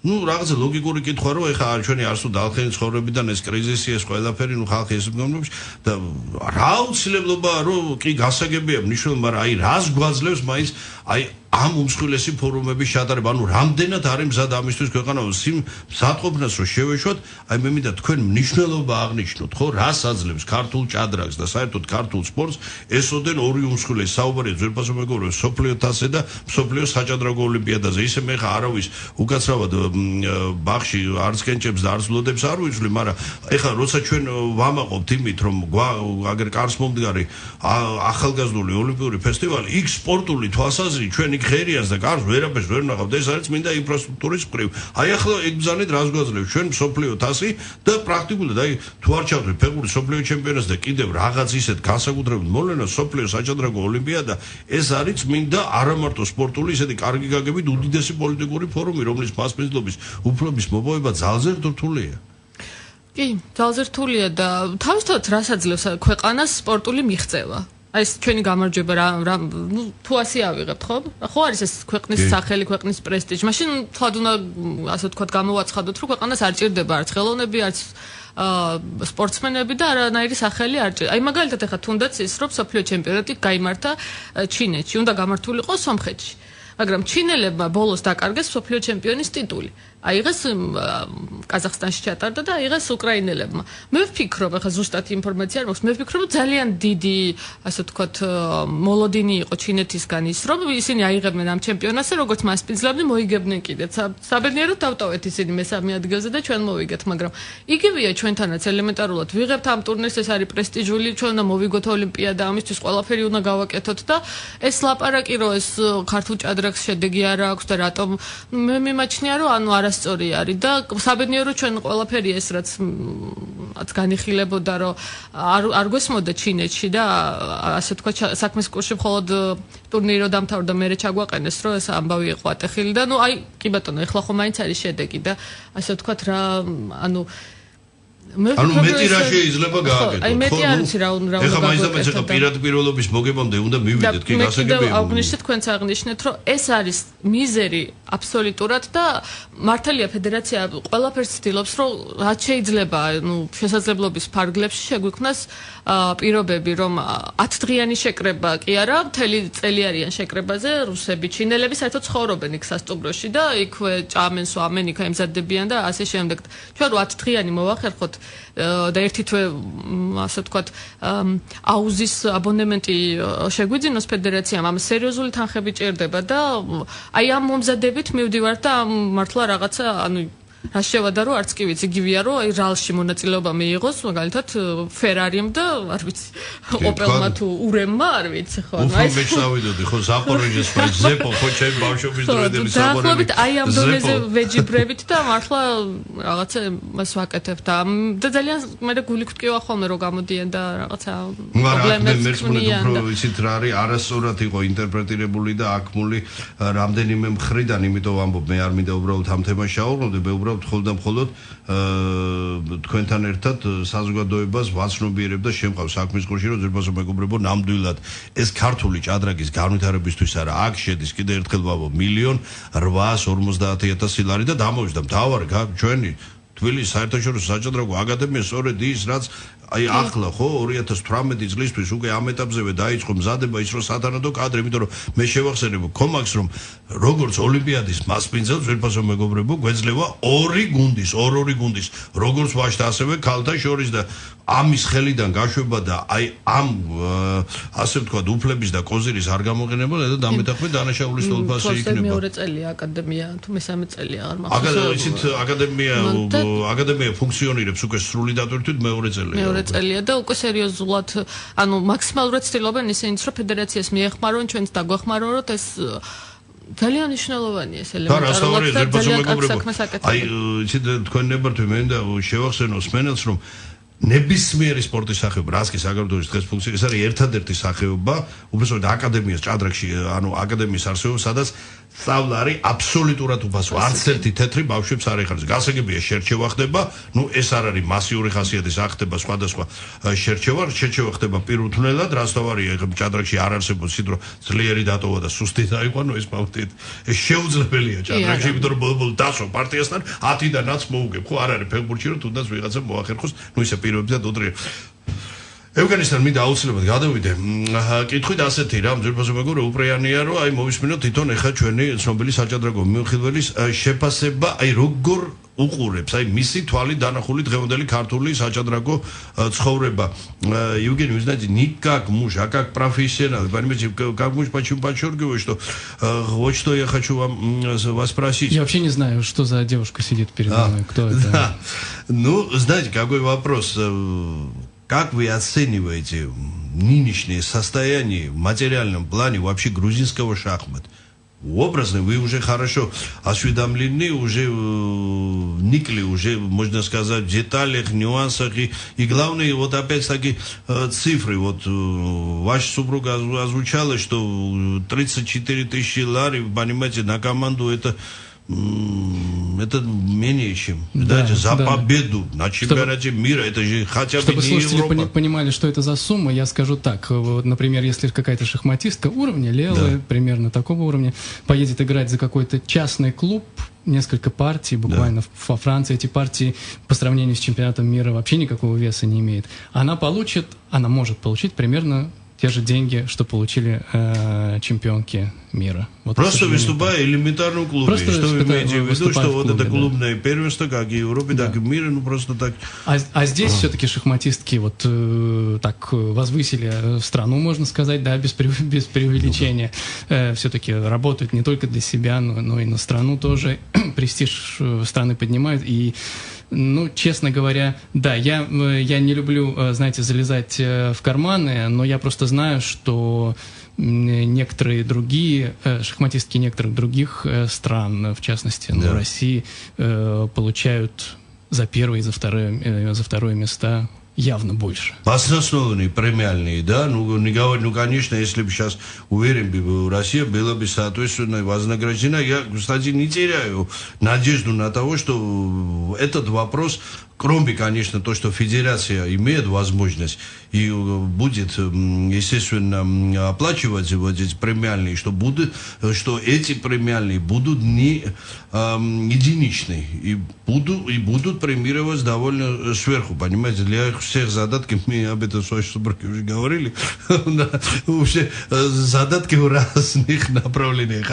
ну რაღაცა ლოგიკური კითხვა რომ ეხა ჩვენი არსო დალხენი ცხოვრებიდან ეს კრიზისი ეს ყველაფერი ну ხალხი ეს მგონებს და რა აუცილებლობაა რომ კი გასაგებია მნიშვნელოვანი მაგრამ აი რას გვაძლევს მაინც აი ამ უმსხვილესი ფორუმების შეტარება ანუ რამდენად არის მზად ამისთვის ქვეყანა მზადყოფნას რომ შევეშვათ აი მე მინდა თქვენ მნიშვნელობა აღნიშნოთ ხო რას აძლევს ქართულ ჭადრაკს და საერთოდ ქართულ სპორტს ესოდენ ორი უმსხვილესი საუბარია ძვირფასო მეგობრებო სოფლიო თასზე და სოფლიო საჭადრაკო ოლიმპიადაზე ისე მე ხა არავის უკაცრავად ბახში არც კენჭებს და არც ლოდებს არ ვიძვლი მაგრამ ეხლა როცა ჩვენ ვამაყობთ იმით რომ აგერ კარს მომდგარი ახალგაზრდული ოლიმპიური ფესტივალი იქ სპორტული თვალსაზრისით ჩვენ იქ ღერიას და კარს ვერაფერს ვერ ნახავთ ეს არის წმინდა ინფრასტრუქტურის მხრივ აი ახლა ეგბზანეთ რას გვაძლევს ჩვენ სოფლიო თასი და პრაქტიკულად აი თუ არ ჩავდრეთ ფეხბურთის სოფლიო ჩემპიონატს და კიდევ რაღაც ისეთ განსაკუთრებულ მოვლენას სოფლიო საჭადრაკო ოლიმპიადა ეს არის წმინდა არამარტო სპორტული ისეთი კარგი გაგებით უდიდესი პოლიტიკური ფორუმი რომლის მასპინძლობის უფლების მოპოვება ძალზე რთულია კი ძალზე რთულია და თავისთავად რას აძლევს ქვეყანას სპორტული მიღწევა აი ეს ჩვენი გამარჯვება რა ნუ თუ ასე ავიღებთ ხო? ხო არის ეს ქვეყნის სახელი, ქვეყნის პრესტიჟი. მაშინ თქვა უნდა ასე ვთქვათ გამოვაცხადოთ, რომ ქვეყანას არ ჭირდება არც ხელოვნები, არც სპორტსმენები და არანაირი სახელი არ ჭირდება. აი მაგალითად ახლა თუნდაც ის რომ სოფლიო ჩემპიონატი გაიმართა ჩინეთში, უნდა გამართულიყო სომხეთში. მაგრამ ჩინელებმა ბოლოს დაკარგეს სოფლიო ჩემპიონის ტიტული. აიღეს კაზახსტანში ჩატარდა და აიღეს უკრაინელებმა. მე ვფიქრობ, ახლა ზუსტად ინფორმაცია არ მაქვს, მე ვფიქრობ, ძალიან დიდი, ასე ვთქვათ, მოლოდინი იყო ჩინეთისგან ის, რომ ისინი აიღებდნენ ამ ჩემპიონატზე, როგორც მასპინძლებდნენ, მოიგებდნენ კიდეც. საბედნიეროდ დავტოვეთ ისინი მესამე ადგილზე და ჩვენ მოვიგეთ, მაგრამ იგივეა ჩვენთანაც ელემენტარულად ვიღებთ ამ ტურნირს, ეს არის პრესტიჟული, ჩვენ უნდა მოვიგოთ ოლიმპიადა, ამისთვის ყველაფერი უნდა გავაკეთოთ და ეს ლაპარაკი რომ ეს ქართულ ჭადრაკს შედეგი არ აქვს და რატომ მე მიმაჩნია რომ ანუ არასწორი არის და საბედნიეროდ ჩვენ ყველაფერი ეს რაც განიხილებოდა რომ არ გვესმოდა ჩინეთში და ასე ვთქვათ საქმის კურსში მხოლოდ ტურნირი რომ დამთავრდა მერე ჩაგვაყენეს რომ ეს ამბავი იყო ატეხილი და ნუ აი კი ბატონო ეხლა ხო მაინც არის შედეგი და ასე ვთქვათ რა ანუ ანუ მეტი რა შეიძლება გააკეთოთ. აი მეტი არ ვიცი რა უნდა ეხლა მაინც და მაინც პირადპიროლობის მოგებამდე უნდა მივიდეთ კი გასაგებია. და აღვნიშნეთ თქვენც აღნიშნეთ რომ ეს არის მიზერი აბსოლუტურად და მართალია ფედერაცია ყველაფერს ცდილობს რომ რაც შეიძლება ნუ შესაძლებლობის ფარგლებში შეგვიქმნას პირობები რომ 10 დღიანი შეკრება კი არა მთელი წელიარიან შეკრებაზე რუსები ჩინელები საერთოდ ცხოვრობენ იქ სასტუმროში და იქვე ჭამენ სვამენ იქ ემზადებიან და ასე შემდეგ ჩვენ 10 დღიანი მოვახერხოთ და ერთი თვე ასე ვთქვათ აუზის აბონემენტი შეგვიძინოს ფედერაციამ ამ სერიოზული თანხები ჭირდება და აი ამ მომზადებით მივდივართ და მართლა რაღაცა ანუ რა შევადა რომ არც კი ვიცი იგივეა რომ აი რალში მონაწილეობა მიიღოს მაგალითად ფერარიმ და არ ვიცი ოპელმა თუ ურემმა არ ვიცი ხო ანუ აი მეშავიდოდი ხო ზაპოროჟიეს ზეპო ხო ჩემ ბავშვობის დროინდელი ზაპოროჟი აი ამ დონეზე ვეჯიბრებით და მართლა რაღაცა მას ვაკეთებ და ძალიან მე გული გვტკივა ხოლმე რომ გამოდიან და რაღაცა პრობლემებს ქმნიან და ვიცით რა არის არასწორად იყო ინტერპრეტირებული და აქმული რამდენიმე მხრიდან იმიტომ ვამბობ მე არ მინდა უბრალოდ ამ თემაში ავუყრობდე მე უბრალოდ მხოლოდ თქვენთან ერთად საზოგადოებას ვაცნობიერებ და შემყავ საქმის კურსში რომ ზრბასო მეგობრებო ნამდვილად ეს ქართული ჭადრაკის განვითარებისთვის არა აქ შედის კიდე ერთხელ ვამბობ 1,850,000 ლარი და დამოვიწყდა მთავარი ჩვენი თბილისის საერთაშორისო საჭადრაკო აკადემია სწორედ ის რაც აი ახლა ხო 2018 წლისთვის უკვე ამ ეტაპზევე დაიწყო მზადება ის რომ სათანადო კადრი, იმიტომ რომ მე შევახსენებ კომაქს რომ როგორც ოლიმპიადის მასპინძელს ვერფასო მეგობრებო გვეძლევა ორი გუნდის როგორც ვაჟთა ასევე ქალთა შორის და ამის ხელიდან გაშვება და აი ამ ასე ვთქვათ უფლების და კოზირის არ გამოყენება და დამეთახმე დანაშაულის თვალსა იქნება. მეორე წელია აკადემია თუ მესამე წელია არ მახსოვს. აკადემია ფუნქციონირებს უკვე სრული დატვირთვით მეორე წელია. მეორე წელია და უკვე სერიოზულად ანუ მაქსიმალურად ცდილობენ ისინიც რომ ფედერაციას მიეხმარონ ჩვენც დაგვეხმარონ რომ ეს ძალიან მნიშვნელოვანია ეს ელემენტარულად და ძალიან კარგ საქმეს აკეთებენ. აი იცით თქვენ ნებართვი მე და შევახსენო სმენელს რომ ნებისმიერი სპორტის სახეობა, რაც კი საქართველოს დღეს ფუნქციონირებს, ეს არის ერთადერთი სახეობა, უბრალოდ აკადემიას ჭადრაკში, ანუ აკადემიის არსებობა, სადაც სწავლა არის აბსოლუტურად უფასო. არც ერთი თეთრი ბავშვებს არ ეხარჯებს. გასაგებია შერჩევა ხდება, ნუ ეს არ არის მასიური ხასიათის ახდება სხვადასხვა შერჩევა ხდება პირუთვნელად, რაც თავარია ჭადრაკში არ არსებობს სიდრო ძლიერი დატოვა და სუსტი დაიყვა, ნუ ეს ფაქტია. ეს შეუძლებელია ჭადრაკში, იმიტომ რომ ბოლო დასო პარტიასთან 10-დანაც მოუგებ, ხო არ არის ფეხბურთში რომ თუნდაც ვიღაცა მოახერხოს, ნუ ისე პირობები და დოტრია. ევგენისთან მინდა აუცილებლად გადავიდე. კითხვით ასეთი რა, მძვირფასო მეგობრებო, უპრეანია რომ აი მოვისმინოთ თვითონ ეხა ჩვენი ცნობილი საჭადრაკო მიმოხილველის შეფასება, აი როგორ უყურებს, აი მისი თვალი დანახული დღევანდელი ქართული საჭადრაკო ცხოვრება. Евгений, вы знаете, никак муж, а как профессионал. Понимаете, как муж, почему подчеркиваю, что вот что я хочу вас спросить. Я вообще не знаю, что за девушка сидит передо мной, кто это. Да. Ну, знаете, какой вопрос. Как вы оцениваете нынешнее состояние в материальном плане вообще грузинского шахмата? Образно, вы уже хорошо осведомлены, уже вникли, уже, можно сказать, в деталях, нюансах. И главное, вот опять-таки цифры. Вот ваша супруга озвучала, что 34 тысячи лари, понимаете, на команду это менее чем. Да, за победу на чемпионате мира. Это же хотя бы не Европа. Чтобы слушатели понимали, что это за сумма, я скажу так. Вот, например, если какая-то шахматистка уровня, Лела, примерно такого уровня, поедет играть за какой-то частный клуб, несколько партий, буквально во Франции эти партии по сравнению с чемпионатом мира вообще никакого веса не имеют. Она может получить примерно те же деньги, что получили чемпионки мира. Вот, просто выступая элементарном клубе. Что вы имеете в виду, что вот это клубное первенство, как и в Европе, так и в мире, ну просто так. А здесь все-таки шахматистки вот так возвысили страну, можно сказать, да, без преувеличения. Все-таки работают не только для себя, но и на страну тоже. Престиж страны поднимают. И, ну, честно говоря, да, я не люблю, знаете, залезать в карманы, но я просто знаю, что некоторые другие шахматистки некоторых других стран, в частности, России, получают за первое и за второе места явно больше. Баснословные, премиальные, да? Ну, конечно, если бы сейчас уверен бы, Россия была бы соответственно вознаграждена. Я, кстати, не теряю надежду на то, что этот вопрос, кроме, конечно, то, что федерация имеет возможность и будет, естественно, оплачивать вот эти премиальные, что эти премиальные будут не единичные и будут премировать довольно сверху, понимаете, для всех задатков, мы об этом с вашей супругой уже говорили, уже задатки в разных направлениях.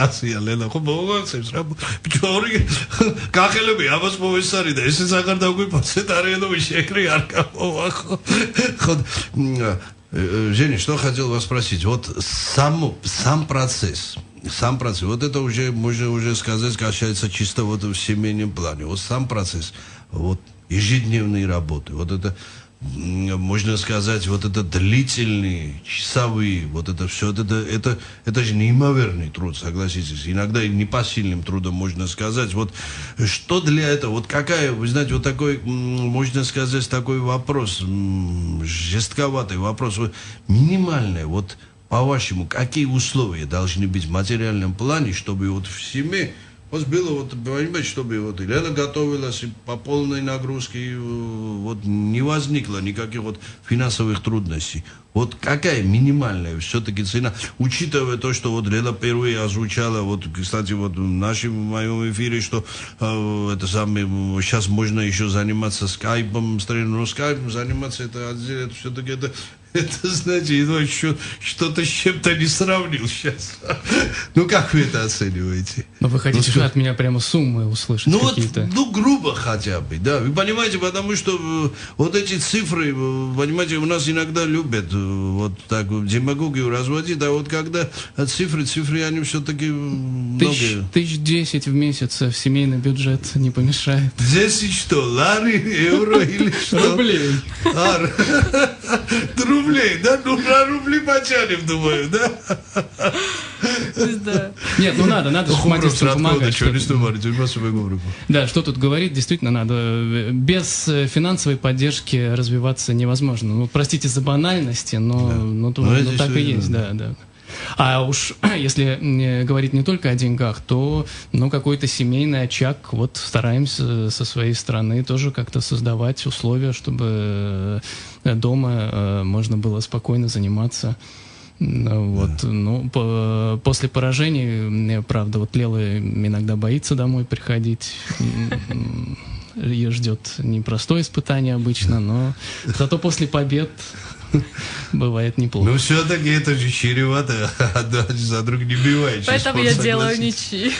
Женя, что хотел вас спросить? Вот сам процесс, вот это уже, можно уже сказать, касается чисто вот в семейном плане. Вот сам процесс, вот ежедневные работы, вот это, можно сказать, вот это длительные, часовые, вот это все, это же неимоверный труд, согласитесь. Иногда и непосильным трудом можно сказать. Вот что для этого, вот какая, вы знаете, вот такой, можно сказать, такой вопрос, жестковатый вопрос, вот, минимальный, вот по-вашему, какие условия должны быть в материальном плане, чтобы вот в семье вот было, вот, понимаете, чтобы вот и Лена готовилась и по полной нагрузке, и вот не возникло никаких вот финансовых трудностей. Вот какая минимальная все-таки цена, учитывая то, что вот Лена впервые озвучала, вот, кстати, вот в моем эфире, что это самое, сейчас можно еще заниматься скайпом, но скайпом заниматься это все-таки это, знаете, что-то с чем-то не сравнил сейчас. Ну, как вы это оцениваете? Но вы хотите от меня прямо суммы услышать какие-то? Вот, грубо хотя бы, да. Вы понимаете, потому что вот эти цифры, понимаете, у нас иногда любят вот так демагогию разводить, а вот когда цифры, они все-таки многие. 1010 в месяц в семейный бюджет не помешает. 10 что, лари, евро или что? Рублей. Рублей, да? Ну, на рубли потянем, думаю, да? Нет, ну надо шахматистам помогать. Да, что тут говорить, действительно надо. Без финансовой поддержки развиваться невозможно. Ну, простите за банальности, но так и есть, да. А уж если говорить не только о деньгах, то какой-то семейный очаг, вот стараемся со своей стороны тоже как-то создавать условия, чтобы дома можно было спокойно заниматься. Вот, после поражений, правда, вот Лела иногда боится домой приходить. Ее ждет непростое испытание обычно, но зато после побед бывает неплохо. Ну, все-таки это же чревато, одна за друг не бивает. Поэтому я делаю ничьи.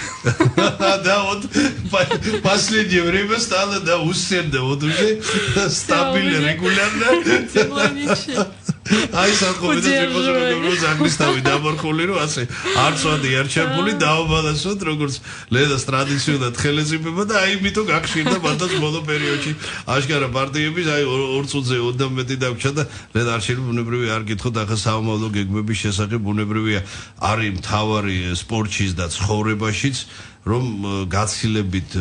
Да, вот в последнее время стало, да, усердно, вот уже стабильно, регулярно. Делаю ничьи. Აი საკუთრებით მოსულობ ზაგნისთავი დამორხული რომ ასე არც ვადი არ ჩარpuli დააბალანსოთ როგორც ლედას ტრადიციულად ხელეზებება და აი მითო გახშირდა მათაც ბოლო პერიოდში აშკარა პარტიების აი 2 წუთზე 11 დაგვჭა და ლედა არ შეიძლება ბუნებრივია არ გითხოთ ახლა საომავლო გეგმების შესახებ ბუნებრივია არის მთავარი სპორტშიც და ცხოვრებაშიც რომ გაცილებით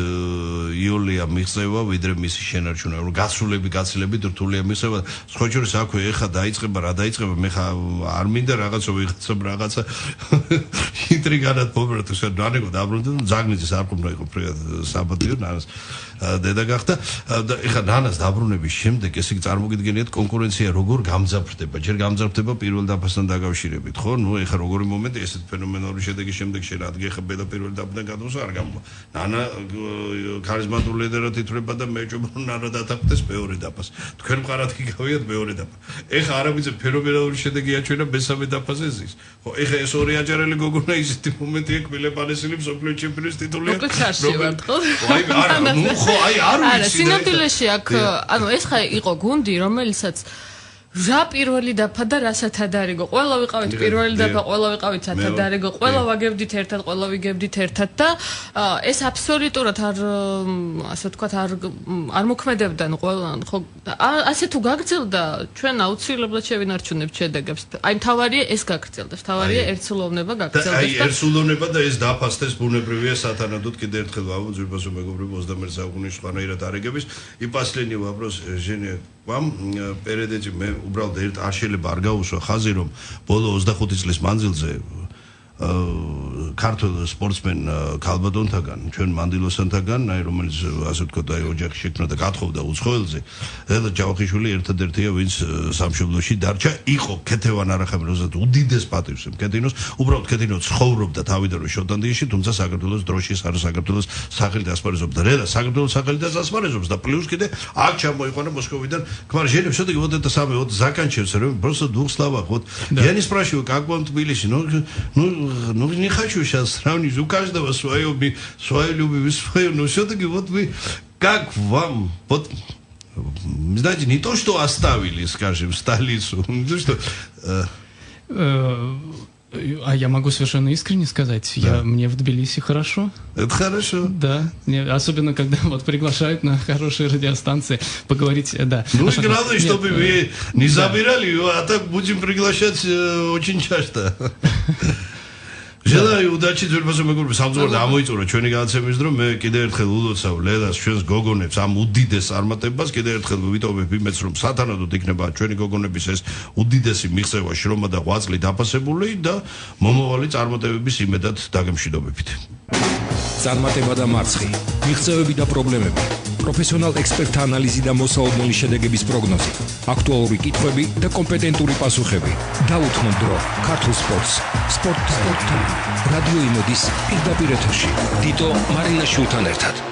იოლია მიღწევა ვიდრე მისი შენარჩუნა რომ გაცილებით რთულია მიღწევა სხვა შორის აქვე ეხა დაიწყება რა დაიწყება მე ხა არ მინდა რაღაცა ინტრიგანად მომრთოს დანეგო დაბრუნდა ზაგნიძის არ ყურნა იყო საბადიო ნანას დედა გახდა და ეხა ნანას დაბრუნების შემდეგ ესე იგი წარმოგიდგენიათ კონკურენცია როგორ გამძაფრდება ჯერ გამძაფრდება პირველ დაფასთან დაკავშირებით ხო ნუ ეხა როგორი მომენტი ესეთ ფენომენალური შედეგის შემდეგ შეიძლება ადგე ხა ბედა პირველ დაფასთან გადმოს სპორტს არ გამოვა. ნანა ქარიზმატული ლიდერად ითვლება და მე ვჭობ რომ ნანა დათანხმდეს მეორე დაფას. თქვენ მყარად გიგავიათ მეორე დაფა. ეხა არაბიძე ფენომენალური შედეგი აჩვენა მესამე დაფაზე ზის. ხო, ეხა ეს ორი აჭარელი გოგონა ისეთი მომენტია კმილეპანესილი მსოფლიო ჩემპიონის ტიტული. აი არა, ნუ ხო, აი არ ვიცი. არა, სინამდვილეში აქ, ანუ ეს ხა იყო გუნდი, რომელსაც რა პირველი დაფა და რა სათადარიგო. ყველა ვიყავით პირველი დაფა, ყველა ვიყავით სათადარიგო, ყველა ვაგებდით ერთად, ყველა ვიგებდით ერთად და ეს აბსოლუტურად ასე ვთქვათ არ მოქმედებდა, ნუ ყველა ხო ასე თუ გაგრძელდა, ჩვენ აუცილებლად შევინარჩუნებთ შედეგებს. აი მთავარია ეს გაგრძელდეს, მთავარია ერთსულოვნება გაგრძელდეს და აი ერთსულოვნება და ეს დაფასდეს ბუნებრივია სათანადოდ კიდე ერთხელ ვამბობ ზურბასო მეგობრებო 21 საუკუნის სხვანაირად არეგების и последний вопрос Женя вам передачи მე უბრალოდ არ შეიძლება არ გაუსვა ხაზი რომ ბოლო 25 წლის მანძილზე ქართულ სპორტსმენ ქალბატონთაგან ჩვენ მანდილოსანთაგან აი რომელიც ასე ვთქვათ აი ოჯახი შექმნა და გათხოვდა უცხოელზე და ჯავახიშვილი ერთადერთია ვინც სამშობლოში დარჩა იყო ქეთევან არახამი რომელსაც უდიდეს პატივს მკედინოს უბრალოდ ქედინო ცხოვრობდა თავიდან შოტლანდიაში თუმცა საქართველოს დროშის არ საქართველოს სახელით ასპარეზობდა რედა საქართველოს სახელით ასპარეზობს და плюс კიდე აქ ჩამოიყვანა მოსკოვიდან квар Женя все-таки вот это самое вот заканчивается просто в двух словах вот я не спрашиваю как вам Тбилиси ну не хочу сейчас сравнить у каждого свою любовь свою но все-таки вот вы как вам вот знаете не то что оставили скажем столицу то что А я могу совершенно искренне сказать, мне в Тбилиси хорошо. Это хорошо. Да, особенно когда вот приглашают на хорошие радиостанции поговорить, да. Ну и главное, чтобы вы не забирали, а так будем приглашать очень часто. Желаю удачи ძვირფასო მეგობრებო, სამწუხაროდ ამოიწურა ჩვენი განაცემის დრო, მე კიდევ ერთხელ ულოცავ ლედას ჩვენს გოგონებს ამ უდიდეს წარმატებას, კიდევ ერთხელ ვიტოვებ იმედს, რომ სათანადოდ იქნება ჩვენი გოგონების ეს უდიდესი მიღწევა, შრომა და ღვაწლი დაფასებული და მომავალი წარმატებების იმედად დაგემშვიდობებით. წარმატება და მარცხი, მიღწევები და პრობლემები, პროფესიონალ ექსპერტთა ანალიზი და მოსალოდნელი შედეგების პროგნოზი, აქტუალური კითხვები და კომპეტენტური პასუხები. დაუთმოთ დრო ქართულ სპორტს. სპორტთან რადიო იმედის პირდაპირ ეთერში. დიტო მარინაშვილთან ერთად.